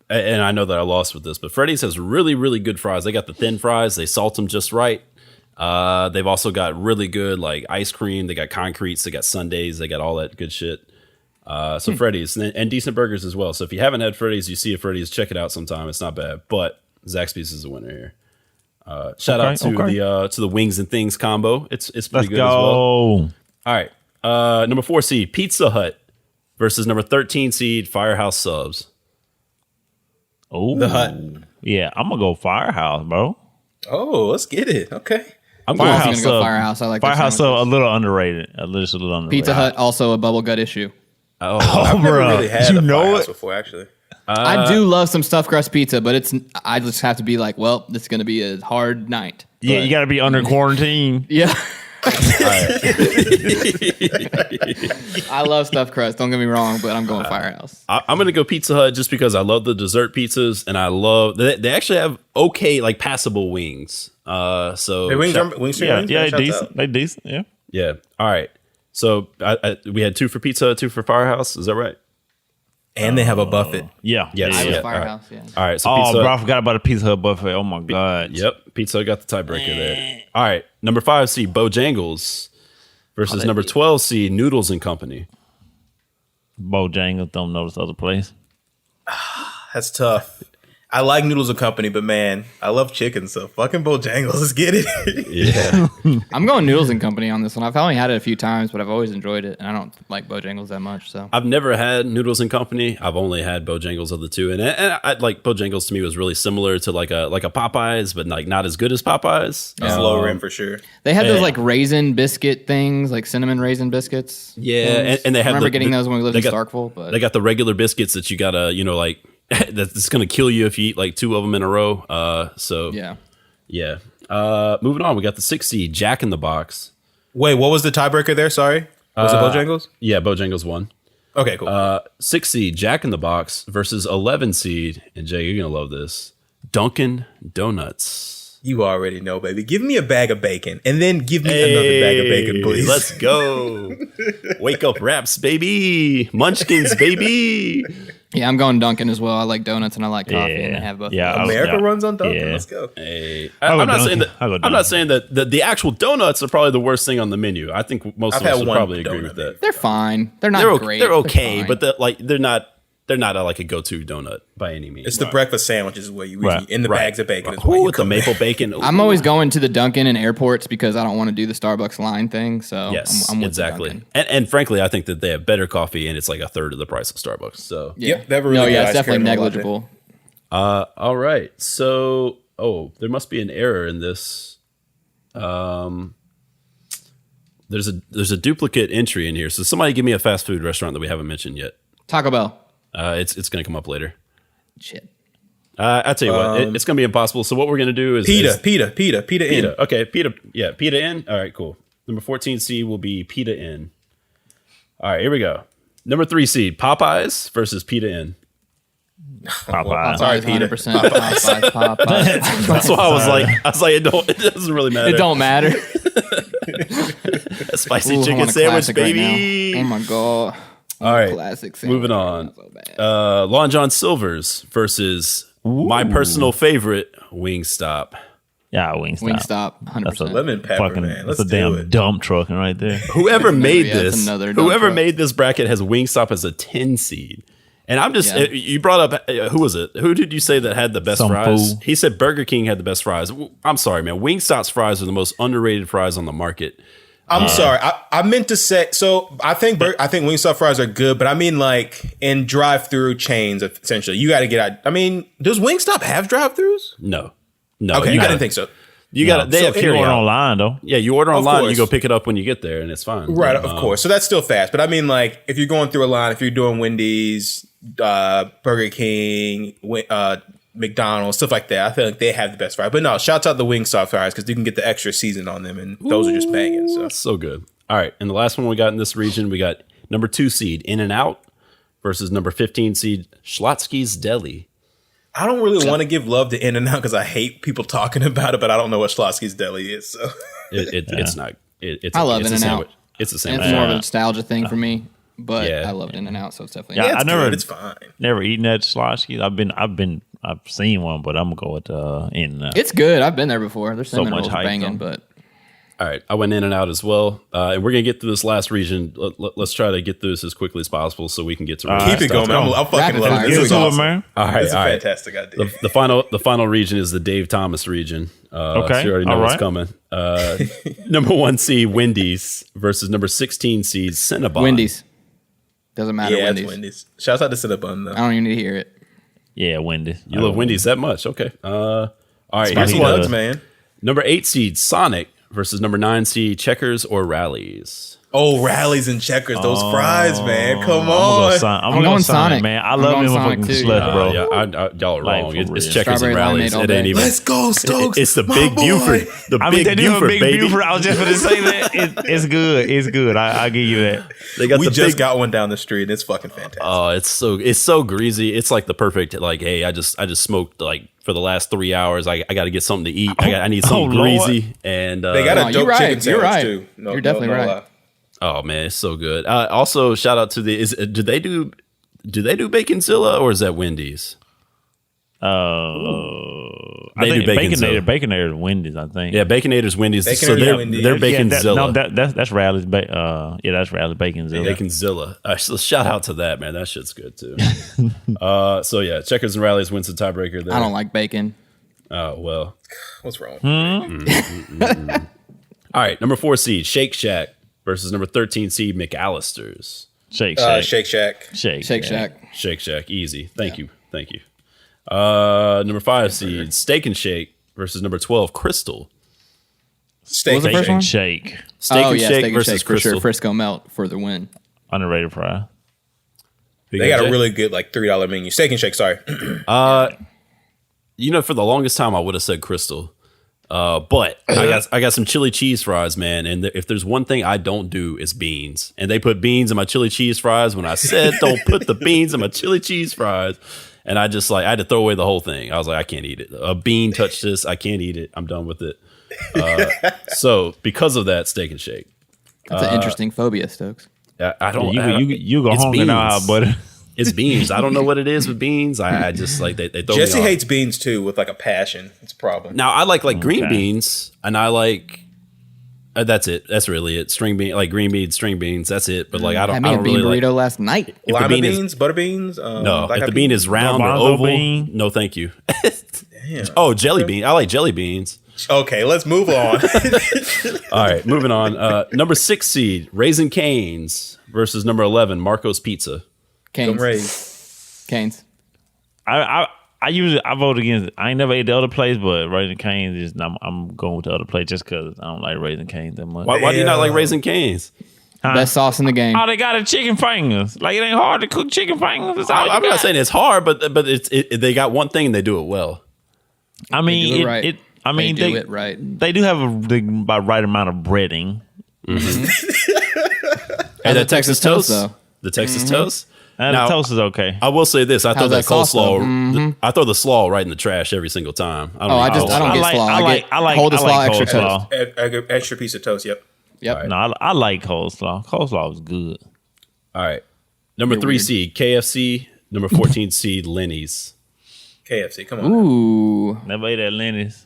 And I know that I lost with this, but Freddy's has really, really good fries. They got the thin fries. They salt them just right. They've also got really good like ice cream. They got concretes. They got sundaes. They got all that good shit. So Freddy's and decent burgers as well. So if you haven't had Freddy's, you see a Freddy's, check it out sometime. It's not bad. But Zaxby's is the winner here. Shout out to the wings and things combo. It's pretty Let's good go. as well. All right. Number 4 seed Pizza Hut versus number 13 seed Firehouse Subs. Oh, The Hut. Yeah, I'm gonna go Firehouse, bro. Oh, let's get it. Okay. I'm also going to go Firehouse. I like their Firehouse. A sandwiches. little underrated. A little underrated. Pizza Hut, also a bubble gut issue. I've never bro. really had You a know Firehouse it? before, actually. I do love some stuffed crust pizza, but I just have to be like, well, this is going to be a hard night. Yeah, But- you got to be under quarantine. Yeah. I love stuffed crust. Don't get me wrong, but I'm going Firehouse. I'm gonna go Pizza Hut just because I love the dessert pizzas and I love they actually have okay like passable wings. So Hey, wings, shout- wings, Yeah, wings, yeah, shouts decent. out. They decent. Yeah. yeah. All right. So we had 2 for Pizza Hut, 2 for Firehouse. Is that right? And they have a buffet. Yeah. Yes. I Yeah. was Yeah, Firehouse, yeah. All right. So Oh, Pizza bro, I Hut. forgot about the Pizza Hut buffet. Oh my god. Yep. Pizza Hut got the tiebreaker there. All right. Number 5 seed Bojangles versus number 12 seed Noodles and Company. Bojangles don't know this other place. That's tough. I like Noodles and Company, but man, I love chicken, so fucking Bojangles. Let's get it. Yeah. I'm going Noodles and Company on this one. I've only had it a few times, but I've always enjoyed it, and I don't like Bojangles that much. So I've never had Noodles and Company. I've only had Bojangles of the two, and I like Bojangles to me was really similar to like a Popeyes, but like not as good as Popeyes. It's lower end for sure. they had those Yeah. like raisin biscuit things, like cinnamon raisin biscuits. Yeah, things. and they have I remember the- getting those when we lived they in got- Starkville. But They got the regular biscuits that you gotta, like that's gonna kill you if you eat like 2 of them in a row. So yeah, moving on, we got the 6 seed Jack in the Box. Wait, what was the tiebreaker there? Sorry. Was it Bojangles? Yeah, Bojangles won. Okay, cool. 6 seed Jack in the Box versus 11 seed, and Jay, you're gonna love this. Dunkin' Donuts. You already know, baby. Give me a bag of bacon, and then give me another bag of bacon, please. Let's go. Wake up raps, baby. Munchkins, baby. yeah, I'm going Dunkin' as well. I like donuts and I like coffee, and they Yeah. have both. Yeah. of those. America Yeah. runs on Dunkin'. Yeah. Let's go. Hey, I'll go I'm not saying Dunkin'. I'll go that. I'm not saying that the actual donuts are probably the worst thing on the menu. I think most I've of us had would one probably agree donut, with that. They're fine. They're not They're great. they're okay, fine. but they're not like a go-to donut by any means. It's the breakfast sandwiches where you Right. eat in the bags of bacon. Is Ooh, where you with the come maple back. bacon. Ooh. I'm always going to the Dunkin' in airports because I don't want to do the Starbucks line thing. So Yes, I'm with exactly. The Dunkin'. And frankly, I think that they have better coffee, and it's like a third of the price of Starbucks. So Yep, they have a really no, good yeah, it's ice definitely cream and latte. negligible. all right. So there must be an error in this. There's a duplicate entry in here. So somebody give me a fast food restaurant that we haven't mentioned yet. Taco Bell. It's going to come up later. Shit. I tell you what, it's going to be impossible. So what we're going to do is Pita in. Pita. Okay, Pita in. All right, cool. Number 14 seed will be Pita in. All right, here we go. Number 3 seed Popeyes versus Pita in. Popeye. Sorry, Peter. 100% Popeyes. That's why I was like, it doesn't really matter. It don't matter. A spicy Ooh, I chicken want a sandwich, classic right baby. now. Oh my god. All right, Classic sandwich moving right on. now. So bad. Long John Silver's versus My personal favorite, Wingstop. Yeah, Wingstop. 100%. Lemon pepper, man. Let's that's a do damn it. dump trucking right there. Whoever made Yeah, it's this, another dump whoever truck. made this bracket has Wingstop as a 10 seed. And I'm just, Yeah. you brought up, who was it? Who did you say that had the best Some fries? fool. He said Burger King had the best fries. I'm sorry, man. Wingstop's fries are the most underrated fries on the market. I'm sorry. I meant to say. So I think Wingstop fries are good, but I mean like in drive-through chains. Essentially, you got to get out. I mean, does Wingstop have drive-throughs? No. Okay, I didn't think so. You got to. They have You carry order out. online though. Yeah, you order online, course. you go pick it up when you get there, and it's fine. Right, of course. So that's still fast. But I mean, like, if you're going through a line, if you're doing Wendy's, Burger King, McDonald's, stuff like that, I feel like they have the best fries. But no, shouts out the Wingstop fries because you can get the extra season on them, and those are just banging. So That's so good. All right, and the last one we got in this region, we got number 2 seed In-N-Out versus number 15 seed Schlotsky's Deli. I don't really want to give love to In-N-Out because I hate people talking about it, but I don't know what Schlotsky's Deli is. So It's not. It's I love it's a In-N-Out. sandwich. It's a And sandwich. it's more of a nostalgia thing for me, but Yeah. I loved In-N-Out, so it's definitely. Yeah, it's I never- good. It's fine. Never eaten at Schlotsky. I've seen one, but I'm gonna go with In-N-Out. It's good. I've been there before. Their So cinnamon much rolls hype, banging, though. but All right, I went In-N-Out as well, and we're gonna get through this last region. Let's try to get through this as quickly as possible so we can get to Keep it going, man. I'm fucking Rapid loving fire. this. Give This it is to it, awesome. man. All right, This is a all right. fantastic idea. The final region is the Dave Thomas region. Okay, So you already know all what's right. coming. Number 1 seed Wendy's versus number 16 seed Cinnabon. Wendy's doesn't matter. Yeah, Wendy's. it's Wendy's. Shouts out to Cinnabon though. I don't even need to hear it. Yeah, Wendy's. You love Wendy's that much? Okay. All right. Here's Spicy one. nugs, man. Number 8 seed Sonic versus number 9 seed Checkers or Rallies. Oh, rallies and checkers, those fries, man. Come on. I'm going going Sonic, Sonic. man. I I'm love going me Sonic, fucking too, slush, yeah. bro. Yeah, y'all are Like, wrong. for It's real. Checkers Strawberry and Rallies. lemonade all It ain't day. even. Let's go, Stokes. It's the my Big boy. Buford. The I mean, Big they do a Buford, big baby. Buford. I was just going to say that. It's good. It's good. I'll give you that. They got We the just big. got one down the street, and it's fucking fantastic. Oh, it's so greasy. It's like the perfect like. Hey, I just smoked like for the last 3 hours. I got to get something to eat. I need something Lord. greasy. And They got No, a you're dope right. chicken You're sandwich right. too. No, You're definitely right. lie. oh man, it's so good. Also, shout out to the. Do they do Baconzilla or is that Wendy's? I They think do Baconzilla. Baconator, Wendy's, I think. Yeah, Baconator's Wendy's. So Baconator's they're Wendy's. they're Yeah, Baconzilla. that's Rally's. That's Rally's Baconzilla. Baconzilla. So shout out to that, man. That shit's good too. So yeah, Checkers and Rallies wins the tiebreaker there. I don't like bacon. Oh well. What's wrong? All right, number 4 seed Shake Shack versus number 13 seed McAllister's. Shake Shake Shack. Shake Shake Shack. Shake Shack, easy. Thank you. Number 5 seed Steak and Shake versus number 12 Crystal. Steak was the and first Shake. one? Shake. Steak Oh and yeah, Shake Steak and versus Shake for Crystal. sure. Frisco Melt for the win. Underrated fry. Who They you got a Jay? really good like $3 menu. Steak and Shake. Sorry. You know, for the longest time, I would have said Crystal. But I got some chili cheese fries, man. And if there's one thing I don't do, is beans. And they put beans in my chili cheese fries when I said don't put the beans in my chili cheese fries. And I just I had to throw away the whole thing. I was like, I can't eat it. A bean touched this. I can't eat it. I'm done with it. So because of that, Steak and Shake. That's an interesting phobia, Stokes. I don't. You go it's hungry now, beans. but It's beans. I don't know what it is with beans. I just like they throw Jesse me off. hates beans too with like a passion. It's a problem. Now I like green Okay. beans, and I like that's it. That's really it. String bean, like green beans, string beans. That's it. But like I I don't. made I a don't bean really burrito like. last night. If the Lima bean is beans, butter beans. no, black if eyed the bean peas? is round or Garbanzo oval, bean? no, thank you. Damn. Oh, jelly bean. I like jelly beans. Okay, let's move on. All right, moving on. Number 6 seed Raisin Canes versus number 11 Marco's Pizza. Come Canes. raise. Canes. I vote against. I ain't never ate the other place, but Raisin Cane's is. I'm going with the other place just because I don't like Raisin Cane's that much. Why do you not like Raisin Canes? Best sauce in the game. Oh, they got a chicken fingers. Like it ain't hard to cook chicken fingers. That's all you I'm got. not saying it's hard, but they got one thing and they do it well. I mean, do it right. I mean, They do it right. They do have the right amount of breading. And How's that Texas toast, though? the Texas toast. And Now, the toast is okay. I will say this: I throw How's that that sauce, though? coleslaw. I throw the slaw right in the trash every single time. I don't Oh, I even don't coleslaw. get slaw. I hold the slaw extra coleslaw. Extra piece of toast. Yep. Yep. No, I like coleslaw. Coleslaw is good. All right, number 3 weird. seed KFC, number 14 seed Lenny's. KFC, come on. Ooh. Never ate at Lenny's.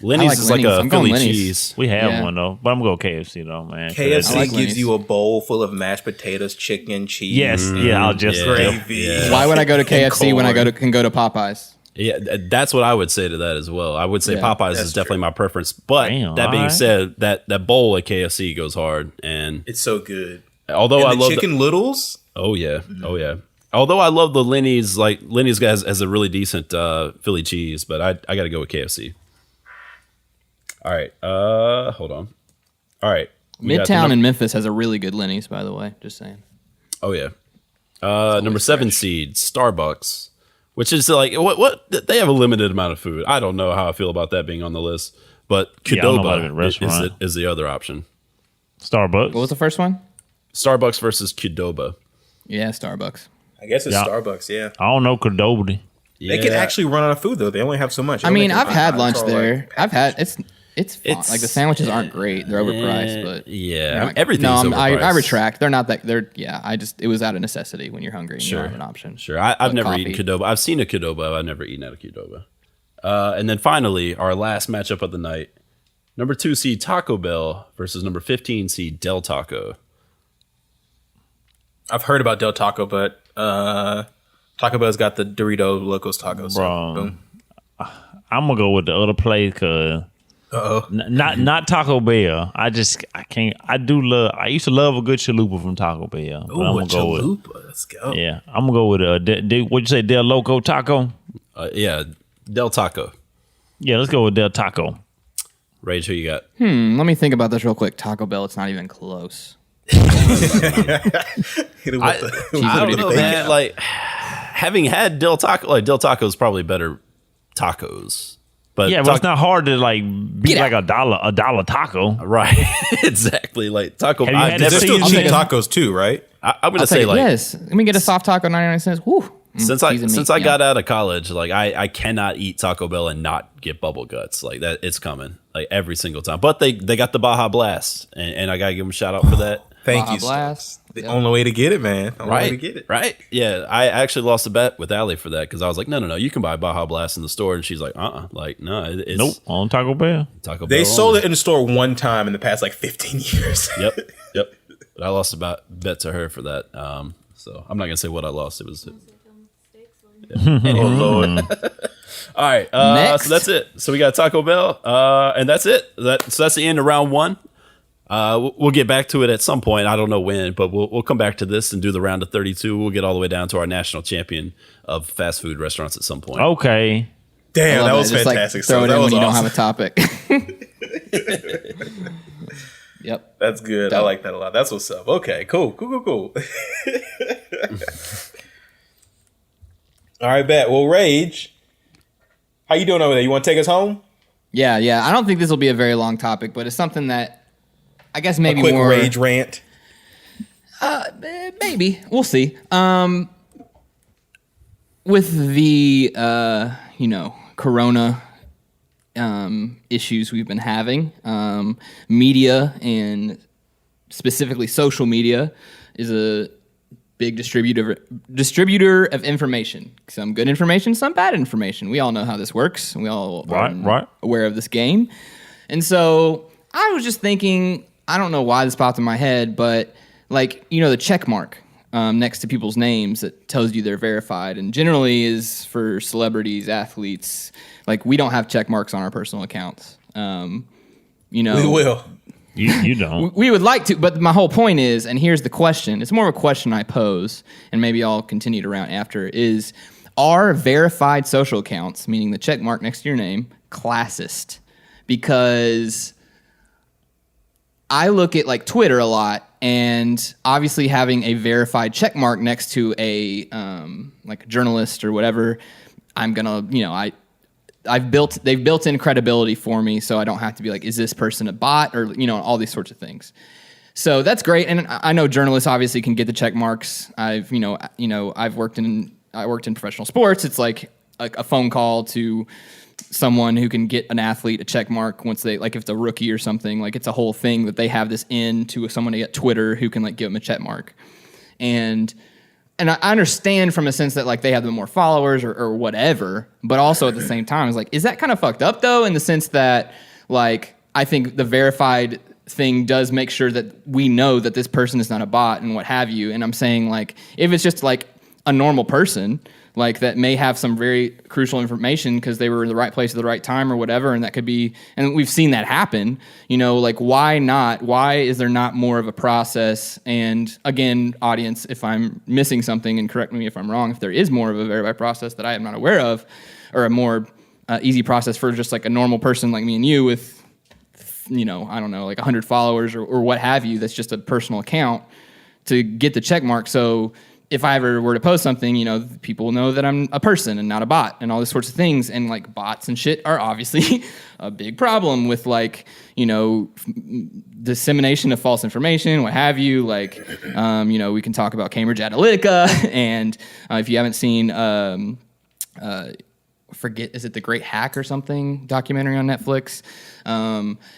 Lenny's like is Lenny's. like a I'm going Philly Lenny's. cheese. We have Yeah. one though, but I'm gonna go KFC though, man. KFC I like gives Lenny's. you a bowl full of mashed potatoes, chicken, cheese. Yes, yeah, I'll just Gravy. Yeah. Why would I go to KFC when I corn. can go to Popeyes? Yeah, that's what I would say to that as well. I would say Yeah, Popeyes that's is definitely true. my preference. But Damn, that being alright. said, that bowl at KFC goes hard. And It's so good. although I And the love chicken littles. oh yeah, oh yeah. Although I love the Lenny's, like Lenny's has a really decent Philly cheese, but I got to go with KFC. All right, hold on. All right, we got the Midtown in Memphis has a really good Lenny's, by the way. Just saying. Oh yeah. Number 7 seed, Starbucks, which is like what they have a limited amount of food. I don't know how I feel about that being on the list, but Yeah, I don't know about it at a Qdoba restaurant. is the other option. Starbucks. What was the first one? Starbucks versus Qdoba. Yeah, Starbucks. I guess it's Yeah. Starbucks, yeah. I don't know Cordoba. Yeah. They can actually run out of food, though. They only have so much. I They mean, only I've can had buy lunch for, there. like, I've had it's fine. It's- Like the sandwiches aren't great. They're overpriced, but yeah, Like, everything's no, I overpriced. retract. They're not that. They're yeah. It was out of necessity when you're hungry and you Sure. don't have an option. Sure, I've Like never coffee. eaten Qdoba. I've seen a Qdoba. I've never eaten at a Qdoba. And then finally, our last matchup of the night: number 2 seed Taco Bell versus number 15 seed Del Taco. I've heard about Del Taco, but Taco Bell's got the Dorito Locos Tacos. So, Bro. boom. I'm gonna go with the other place because Uh-oh. not Taco Bell. I can't. I used to love a good chalupa from Taco Bell. But Ooh, I'm a gonna go with chalupa. Let's go. yeah. I'm gonna go with what'd you say, Del Loco Taco? Yeah, Del Taco. Yeah, let's go with Del Taco. Rage, who you got? Let me think about this real quick. Taco Bell. It's not even close. Hit it with I the- don't know, man. Like having had Del Taco, like Del Taco is probably better tacos. But Yeah, but it's not hard to like beat Get like a dollar taco. right. Exactly. Like Taco. Have you had They're that still season- cheap tacos, too, right? I'm I'll gonna take say it. like Yes. Let me get a soft taco, 99 cents. Woo. since Seasoned I meat, got out of college, like I cannot eat Taco Bell and not get bubble guts. Like that, it's coming like every single time. But they got the Baja Blast, and I gotta give them a shout out for that. Thank Baja you. Blast. The Yep. only way to get it, man. Only way to Right, get it. right, yeah. I actually lost a bet with Allie for that because I was like, no, you can buy Baja Blast in the store, and she's like, like no, it's Nope, on Taco Bell. Taco Bell. They sold only. it in the store one time in the past, like, 15 years. Yep. But I lost a bet to her for that. So I'm not gonna say what I lost. It was. Oh, Lord. All right. Next. So that's it. So we got Taco Bell, and that's it. So that's the end of round 1. We'll get back to it at some point. I don't know when, but we'll come back to this and do the round of 32. We'll get all the way down to our national champion of fast food restaurants at some point. Okay. Damn, I that love was it. Just, fantastic. Like, throw So it that in was when you don't awesome. have a topic. Yep. That's good. I Dope. like that a lot. That's what's up. Okay, cool. All right, bet. Well, Rage, how you doing over there? You want to take us home? Yeah. I don't think this will be a very long topic, but it's something that I guess maybe A quick more Rage rant. Maybe we'll see. With the Corona issues we've been having, media and specifically social media is a big distributor of information. Some good information, some bad information. We all know how this works. We all Right. aware of this game. And so I was just thinking, I don't know why this popped in my head, but like, the check mark next to people's names that tells you they're verified, and generally is for celebrities, athletes. Like, we don't have check marks on our personal accounts. We will. You don't. We would like to, but my whole point is, and here's the question, it's more of a question I pose, and maybe I'll continue to round after, is, are verified social accounts, meaning the check mark next to your name, classist? Because I look at like Twitter a lot, and obviously having a verified check mark next to a like a journalist or whatever, I'm gonna, they've built in credibility for me, so I don't have to be like, is this person a bot, or all these sorts of things. So that's great, and I know journalists obviously can get the check marks. I worked in professional sports. It's like a phone call to someone who can get an athlete a check mark once they, like, if it's a rookie or something, like, it's a whole thing that they have this in to someone at Twitter who can like give them a check mark. And and I understand from a sense that like they have the more followers or whatever, but also at the same time, it's like, is that kind of fucked up though? In the sense that like, I think the verified thing does make sure that we know that this person is not a bot and what have you. And I'm saying like, if it's just like a normal person, like that may have some very crucial information because they were in the right place at the right time or whatever. And that could be, and we've seen that happen, you know, like why not? Why is there not more of a process? And again, audience, if I'm missing something and correct me if I'm wrong, if there is more of a verified process that I am not aware of, or a more easy process for just like a normal person like me and you with, you know, I don't know, like 100 followers or what have you, that's just a personal account to get the check mark. So if I ever were to post something, you know, people know that I'm a person and not a bot and all these sorts of things. And like bots and shit are obviously a big problem with like, you know, dissemination of false information, what have you. Like, you know, we can talk about Cambridge Analytica and if you haven't seen, forget, is it The Great Hack or something documentary on Netflix?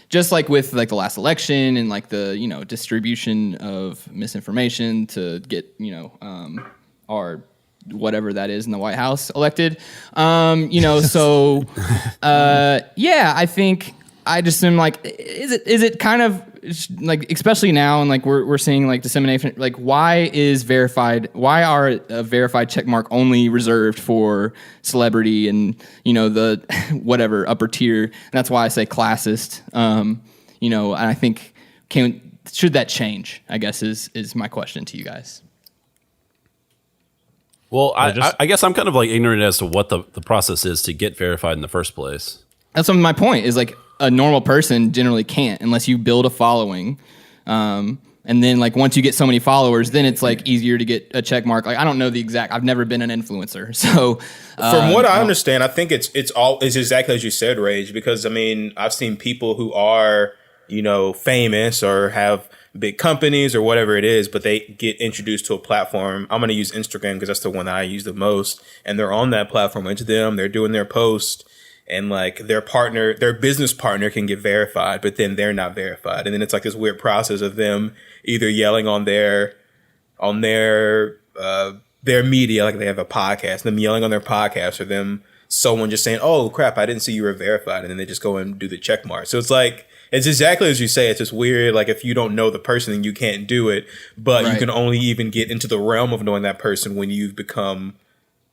Just like with like the last election and like the, you know, distribution of misinformation to get, you know, our whatever that is in the White House elected. You know, so yeah, I think I just am like, is it kind of like, especially now and like we're seeing like dissemination, like why are a verified check mark only reserved for celebrity and, you know, the whatever upper tier? And that's why I say classist. You know, and I think should that change, I guess is my question to you guys. Well, I guess I'm kind of like ignorant as to what the process is to get verified in the first place. That's my point is like a normal person generally can't unless you build a following. And then like once you get so many followers, then it's like easier to get a check mark. Like I don't know the exact, I've never been an influencer. So from what I understand, I think it's exactly as you said, Rage, because I mean, I've seen people who are, you know, famous or have big companies or whatever it is, but they get introduced to a platform. I'm going to use Instagram because that's the one that I use the most. And they're on that platform. It's them. They're doing their post. And like their business partner can get verified, but then they're not verified. And then it's like this weird process of them either yelling on their media, like they have a podcast, them yelling on their podcast, or someone just saying, "Oh crap, I didn't see you were verified," and then they just go and do the check mark. So it's like, it's exactly as you say. It's just weird. Like if you don't know the person, then you can't do it, but you can only even get into the realm of knowing that person when you've become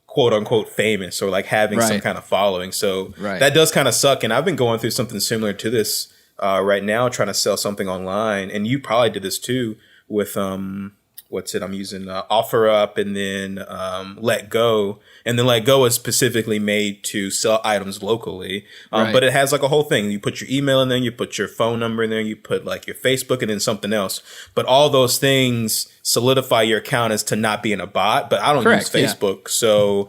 quote unquote famous or like having some kind of following. So that does kind of suck. And I've been going through something similar to this right now, trying to sell something online. And you probably did this too with I'm using OfferUp and then Let Go. And then Let Go is specifically made to sell items locally. But it has like a whole thing. You put your email in there, you put your phone number in there, you put like your Facebook and then something else. But all those things solidify your account as to not being a bot. But I don't use Facebook. So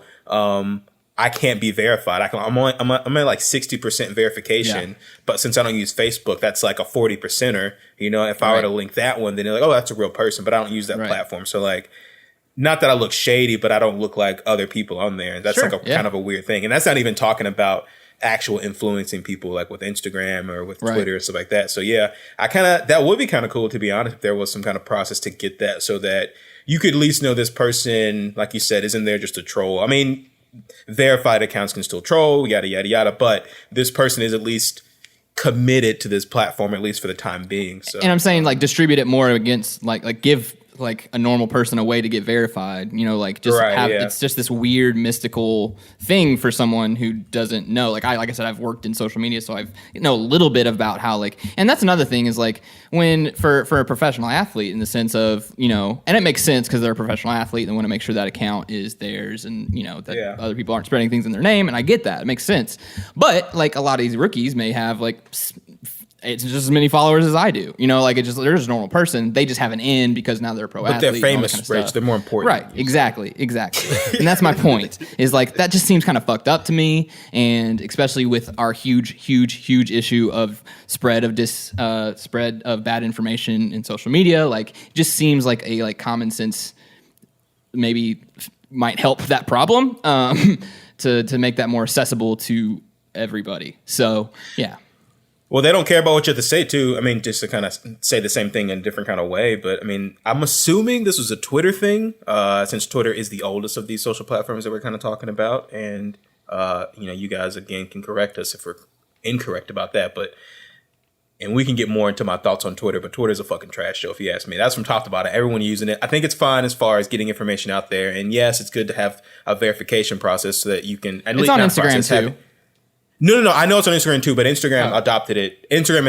I can't be verified. I'm at like 60% verification, but since I don't use Facebook, that's like a 40%er. You know, if I were to link that one, then they're like, oh, that's a real person, but I don't use that platform. So like, not that I look shady, but I don't look like other people on there. That's like a kind of a weird thing. And that's not even talking about actual influencing people like with Instagram or with Twitter or stuff like that. So yeah, that would be kind of cool, to be honest, if there was some kind of process to get that so that you could at least know this person, like you said, isn't there just a troll. I mean, verified accounts can still troll, yada, yada, yada, but this person is at least committed to this platform, at least for the time being. So, and I'm saying like distribute it more against like give like a normal person a way to get verified, you know, like just it's just this weird mystical thing for someone who doesn't know. Like I said, I've worked in social media, so I've know a little bit about how like, and that's another thing is like when for a professional athlete in the sense of, you know, and it makes sense because they're a professional athlete and they want to make sure that account is theirs and, you know, that other people aren't spreading things in their name. And I get that. It makes sense. But like a lot of these rookies may have like, it's just as many followers as I do, you know, like they're just a normal person. They just have an in because now they're a pro athlete. But they're famous, kind of Rich. They're more important. Right. Exactly. And that's my point is like, that just seems kind of fucked up to me. And especially with our huge issue of spread of bad information in social media, like just seems like a like common sense maybe might help that problem to make that more accessible to everybody. So yeah. Well, they don't care about what you have to say, too. I mean, just to kind of say the same thing in a different kind of way. But, I mean, I'm assuming this was a Twitter thing, since Twitter is the oldest of these social platforms that we're kind of talking about. And, you guys, again, can correct us if we're incorrect about that. And we can get more into my thoughts on Twitter, but Twitter's a fucking trash show, if you ask me. That's from top to bottom. Everyone using it. I think it's fine as far as getting information out there. And, yes, it's good to have a verification process so that you can... It's on Instagram, too. No. I know it's on Instagram too, but Instagram adopted it. Instagram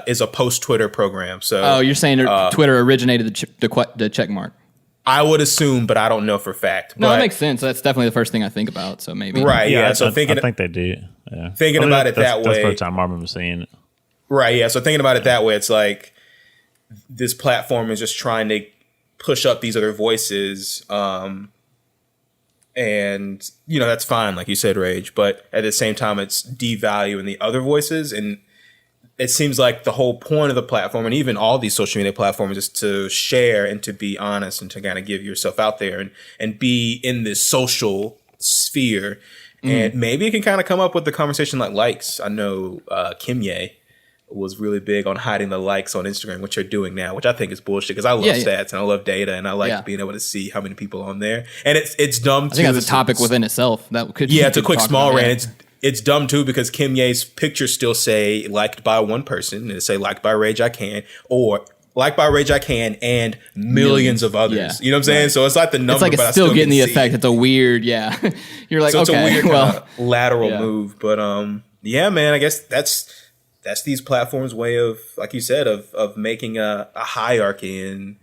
is a post Twitter program. So you're saying Twitter originated the check mark? I would assume, but I don't know for fact. No, that makes sense. That's definitely the first thing I think about. So maybe right, yeah. So I think they did. Yeah. Thinking about it that way. That's the first time I remember seeing it. Right, yeah. So thinking about it that way, it's like this platform is just trying to push up these other voices. And, that's fine, like you said, Rage. But at the same time, it's devaluing the other voices. And it seems like the whole point of the platform, and even all these social media platforms, is to share and to be honest and to kind of give yourself out there and be in this social sphere. And maybe it can kind of come up with the conversation like likes. I know Kim Ye was really big on hiding the likes on Instagram, which they're doing now, which I think is bullshit because I love stats and I love data and I like being able to see how many people are on there. And it's dumb too. I think that's a topic within itself. It's a quick small rant. It's dumb too because Kim Ye's pictures still say liked by one person and it say liked by Rage I Can or liked by Rage I Can and millions of others. Yeah. You know what I'm saying? Right. So it's like the number, it's like it's but still I getting the effect. It's a weird, You're like, so okay, it's a weird lateral move. But man, I guess that's these platforms' way of, like you said, of making a hierarchy. And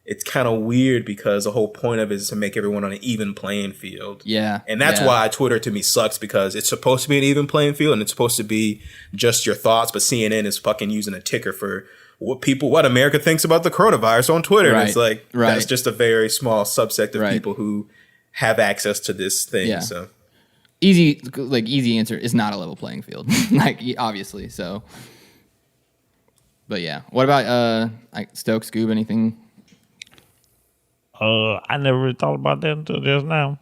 it's kind of weird because the whole point of it is to make everyone on an even playing field. Yeah. And that's why Twitter to me sucks because it's supposed to be an even playing field and it's supposed to be just your thoughts. But CNN is fucking using a ticker for what America thinks about the coronavirus on Twitter. Right. And it's like, that's just a very small subset of people who have access to this thing. Yeah. So. Easy answer is not a level playing field, obviously. So, but yeah, what about Stokes, Scoob? Anything? I never really thought about that until just now.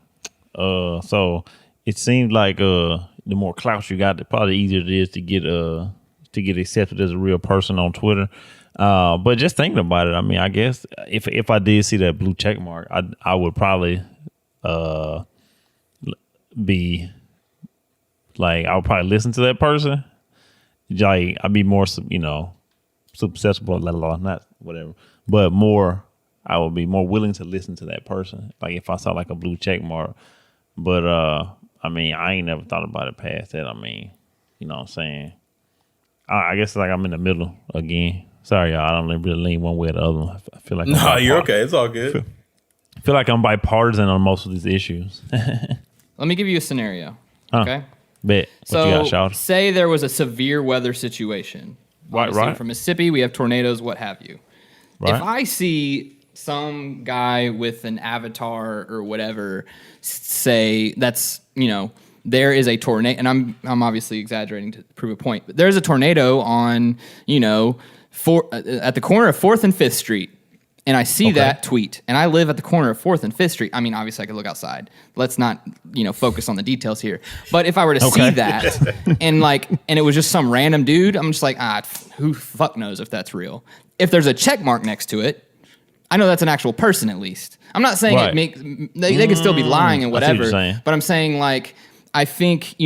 So it seems like the more clout you got, the probably easier it is to get accepted as a real person on Twitter. But just thinking about it, I mean, I guess if I did see that blue check mark, I would probably be like I would probably listen to that person. Like I'd be more, susceptible, not whatever, but more. I would be more willing to listen to that person. Like if I saw like a blue check mark, but I mean I ain't never thought about it past that. I mean, you know what I'm saying. I guess like I'm in the middle again. Sorry, y'all. I don't really lean one way or the other. I feel like you're okay. It's all good. I feel like I'm bipartisan on most of these issues. Let me give you a scenario. Okay. Bet. What you got, Shout? Say there was a severe weather situation. Right. From Mississippi, we have tornadoes, what have you. Right. If I see some guy with an avatar or whatever say that's, there is a tornado, and I'm obviously exaggerating to prove a point, but there's a tornado on, at the corner of 4th and 5th Street. And I see that tweet, and I live at the corner of 4th and 5th Street. I mean, obviously, I could look outside. Let's not, focus on the details here. But if I were to see that, and it was just some random dude, I'm just like, who fuck knows if that's real? If there's a check mark next to it, I know that's an actual person at least. I'm not saying they could still be lying and whatever. But I'm saying I think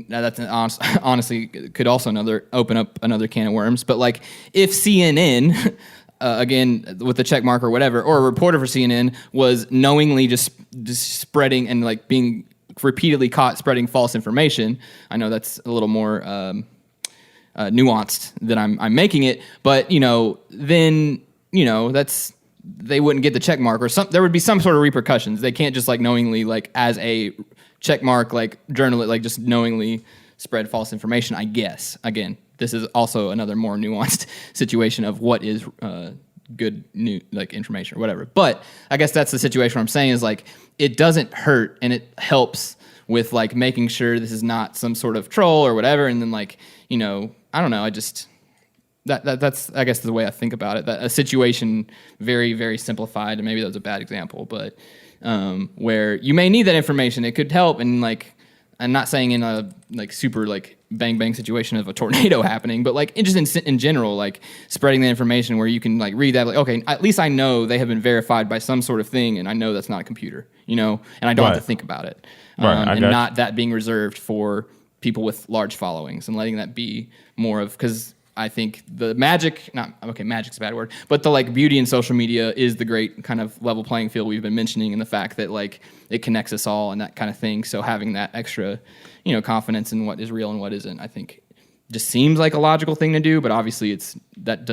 that's honestly could also open up another can of worms. But if CNN. Again, with the check mark or whatever, or a reporter for CNN was knowingly just spreading and being repeatedly caught spreading false information. I know that's a little more nuanced than I'm making it, but then that's they wouldn't get the check mark or there would be some sort of repercussions. They can't just knowingly as a check mark journalist just knowingly spread false information. I guess again. This is also another more nuanced situation of what is good new information or whatever. But I guess that's the situation where I'm saying is it doesn't hurt and it helps with making sure this is not some sort of troll or whatever. And then I don't know. I just that's I guess the way I think about it. That a situation very very simplified, and maybe that was a bad example, but where you may need that information, it could help and I'm not saying in a like super like bang bang situation of a tornado happening, but like just in general, like spreading the information where you can like read that, like, okay, at least I know they have been verified by some sort of thing, and I know that's not a computer, you know, and I don't have to think about it, and not that being reserved for people with large followings, and letting that be more of, because I think the magic's a bad word, but the like beauty in social media is the great kind of level playing field we've been mentioning, and the fact that like it connects us all and that kind of thing. So having that extra, you know, confidence in what is real and what isn't, I think just seems like a logical thing to do, but obviously it's not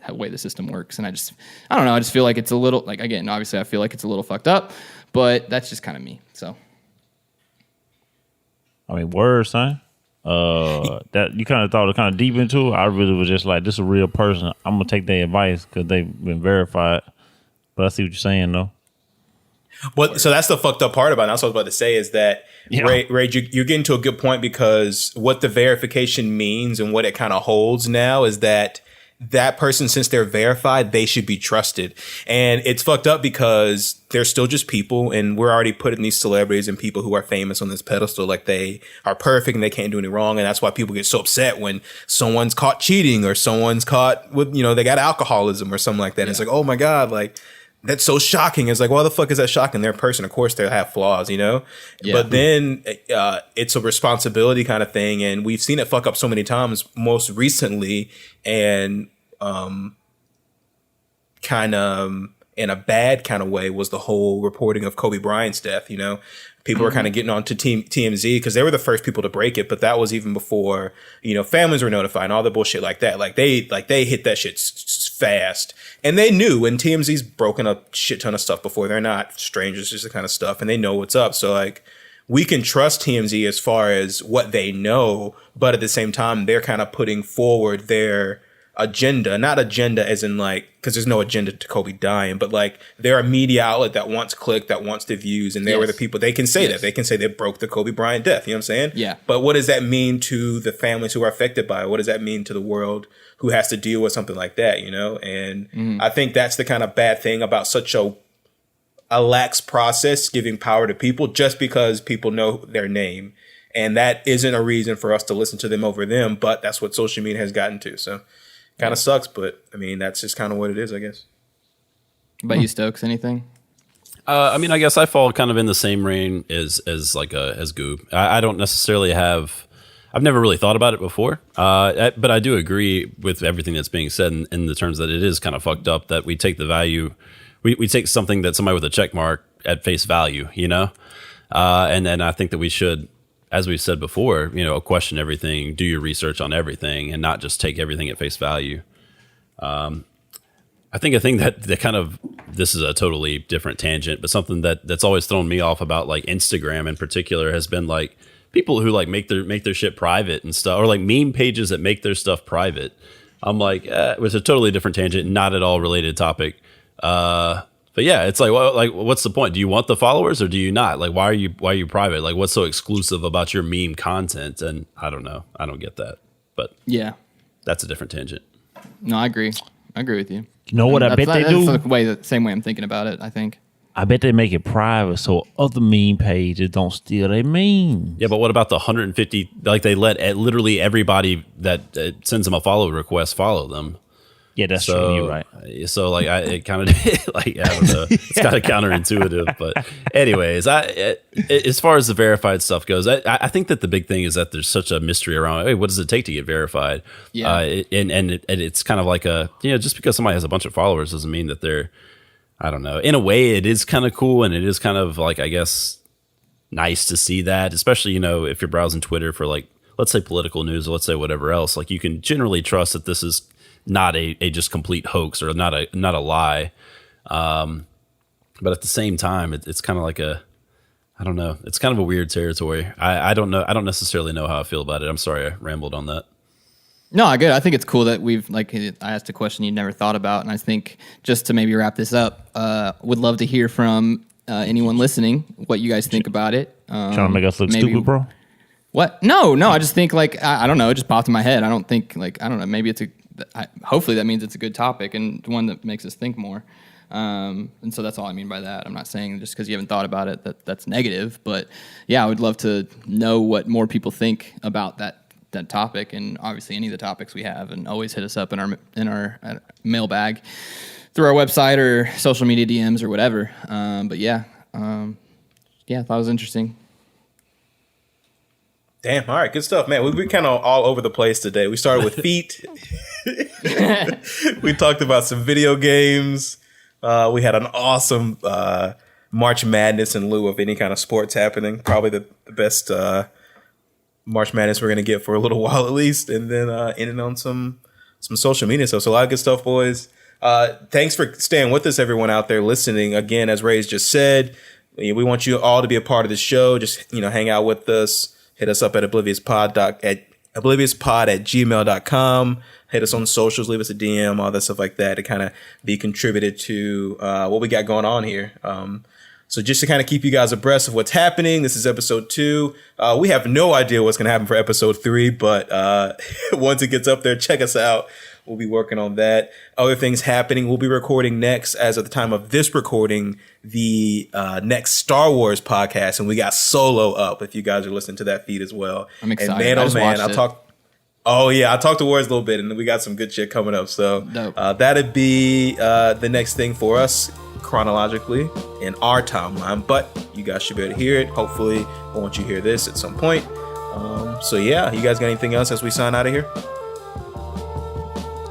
the way the system works. And I don't know. I just feel like it's a little, like, again, obviously I feel like it's a little fucked up, but that's just kind of me. So. I mean, words, son. That you kind of thought it kind of deep into it. I really was just like, this is a real person. I'm gonna take their advice because they've been verified. But I see what you're saying, though. Well, so that's the fucked up part about it. That's what I was about to say is that, Ray, you're getting to a good point, because what the verification means and what it kind of holds now is that person, since they're verified, they should be trusted. And it's fucked up because they're still just people, and we're already putting these celebrities and people who are famous on this pedestal like they are perfect and they can't do any wrong. And that's why people get so upset when someone's caught cheating or someone's caught with, you know, they got alcoholism or something like that. Yeah. It's like, oh my God, like, that's so shocking. It's like, why the fuck is that shocking? They're a person. Of course, they have flaws, you know? Yeah. But then it's a responsibility kind of thing. And we've seen it fuck up so many times, most recently, and kind of in a bad kind of way was the whole reporting of Kobe Bryant's death, you know? People were kind of getting on to TMZ because they were the first people to break it, but that was even before, you know, families were notified and all the bullshit like that. Like they hit that shit fast, and they knew. And TMZ's broken a shit ton of stuff before. They're not strangers, just the kind of stuff, and they know what's up. So like, we can trust TMZ as far as what they know, but at the same time, they're kind of putting forward their agenda, not agenda as in like, because there's no agenda to Kobe dying, but like they're a media outlet that wants click, that wants the views, and they were the people. They can say that. They can say they broke the Kobe Bryant death. You know what I'm saying? Yeah. But what does that mean to the families who are affected by it? What does that mean to the world who has to deal with something like that? You know, and I think that's the kind of bad thing about such a lax process, giving power to people just because people know their name, and that isn't a reason for us to listen to them over them. But that's what social media has gotten to. So. Kind of sucks, but I mean, that's just kind of what it is, I guess. About you, Stokes, anything? I mean, I guess I fall kind of in the same reign as Goob. I don't necessarily have, I've never really thought about it before, but I do agree with everything that's being said in the terms that it is kind of fucked up that we take the value, we take something that somebody with a check mark at face value, you know? And then I think that we should, as we've said before, you know, question everything, do your research on everything, and not just take everything at face value. I think a thing that kind of, this is a totally different tangent, but something that's always thrown me off about like Instagram in particular has been like people who like make their shit private and stuff, or like meme pages that make their stuff private. I'm like, it was a totally different tangent, not at all related topic. But yeah, it's like, well, like, what's the point? Do you want the followers or do you not? Like, why are you private? Like, what's so exclusive about your meme content? And I don't know. I don't get that. But yeah, that's a different tangent. No, I agree. I agree with you. You know what I bet they do? That's the same way I'm thinking about it, I think. I bet they make it private so other meme pages don't steal their memes. Yeah, but what about the 150? Like, they let literally everybody that sends them a follow request follow them. Yeah, that's true. You're right. So, like, it kind of, like, I don't know. It's kind of counterintuitive. But anyways, as far as the verified stuff goes, I think that the big thing is that there's such a mystery around, hey, what does it take to get verified? Yeah. And it's kind of like just because somebody has a bunch of followers doesn't mean that they're, I don't know. In a way, it is kind of cool. And it is kind of like, I guess, nice to see that, especially, if you're browsing Twitter for, like, let's say political news or let's say whatever else. Like, you can generally trust that this is not a just complete hoax or not a lie, but at the same time, it's kind of like I don't know. It's kind of a weird territory. I don't know. I don't necessarily know how I feel about it. I'm sorry I rambled on that. No, I good. I think it's cool that I asked a question you never thought about, and I think just to maybe wrap this up, would love to hear from anyone listening what you guys think about it. Trying to make us look stupid, bro? What? No. I just think I don't know. It just popped in my head. I don't think I don't know. Maybe it's hopefully that means it's a good topic and one that makes us think more. And so that's all I mean by that. I'm not saying just because you haven't thought about it that's negative, but yeah, I would love to know what more people think about that topic, and obviously any of the topics we have, and always hit us up in our mailbag through our website or social media DMs or whatever. But yeah, I thought it was interesting. Damn, all right, good stuff, man. We're kind of all over the place today. We started with feet. We talked about some video games. We had an awesome March Madness in lieu of any kind of sports happening. Probably the best March Madness we're going to get for a little while at least. And then ending on some social media stuff. So a lot of good stuff, boys. Thanks for staying with us, everyone out there listening. Again, as Ray's just said, we want you all to be a part of the show. Just, hang out with us. Hit us up at obliviouspod@gmail.com. Hit us on socials, leave us a DM, all that stuff like that to kind of be contributed to what we got going on here. So just to kind of keep you guys abreast of what's happening, this is episode 2. We have no idea what's going to happen for episode 3, but once it gets up there, check us out. We'll be working on that. Other things happening. We'll be recording next, as of the time of this recording, the next Star Wars podcast, and we got Solo up. If you guys are listening to that feed as well, I'm excited. And man, I talked to Warriors a little bit, and we got some good shit coming up. So that'd be the next thing for us chronologically in our timeline. But you guys should be able to hear it. Hopefully, once you hear this at some point. So yeah, you guys got anything else as we sign out of here?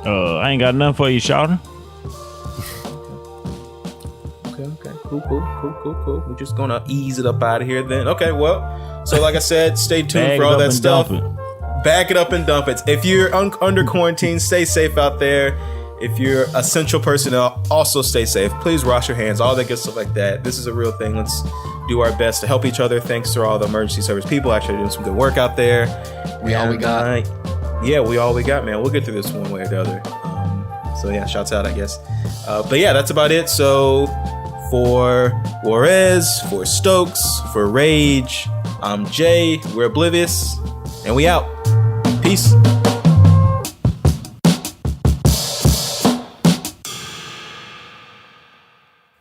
I ain't got nothing for you, Shawty. Okay. Cool. We're just gonna ease it up out of here then. Okay, well, so like I said, stay tuned for all that stuff. Back it up and dump it. If you're under quarantine, stay safe out there. If you're essential personnel, also stay safe. Please wash your hands, all that good stuff like that. This is a real thing. Let's do our best to help each other. Thanks to all the emergency service people actually doing some good work out there. We all we got. We all we got, man. We'll get through this one way or the other. So yeah, shouts out, I guess. But yeah, that's about it. So for Juarez, for Stokes, for Rage, I'm Jay. We're Oblivious, and we out. Peace.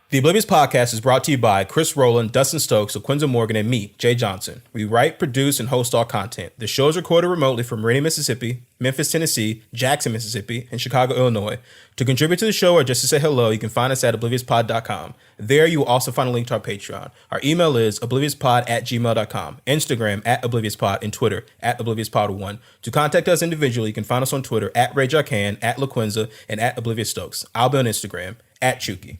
The Oblivious Podcast is brought to you by Chris Rowland, Dustin Stokes, LaQuinza Morgan, and me, Jay Johnson. We write, produce, and host all content. The show is recorded remotely from Meridian, Mississippi, Memphis, Tennessee, Jackson, Mississippi, and Chicago, Illinois. To contribute to the show or just to say hello, you can find us at obliviouspod.com. There you will also find a link to our Patreon. Our email is obliviouspod@gmail.com, Instagram @obliviouspod, and Twitter @obliviouspod1. To contact us individually, you can find us on Twitter @RageArcan, @LaQuinza, and @ObliviousStokes. I'll be on Instagram @Chuki.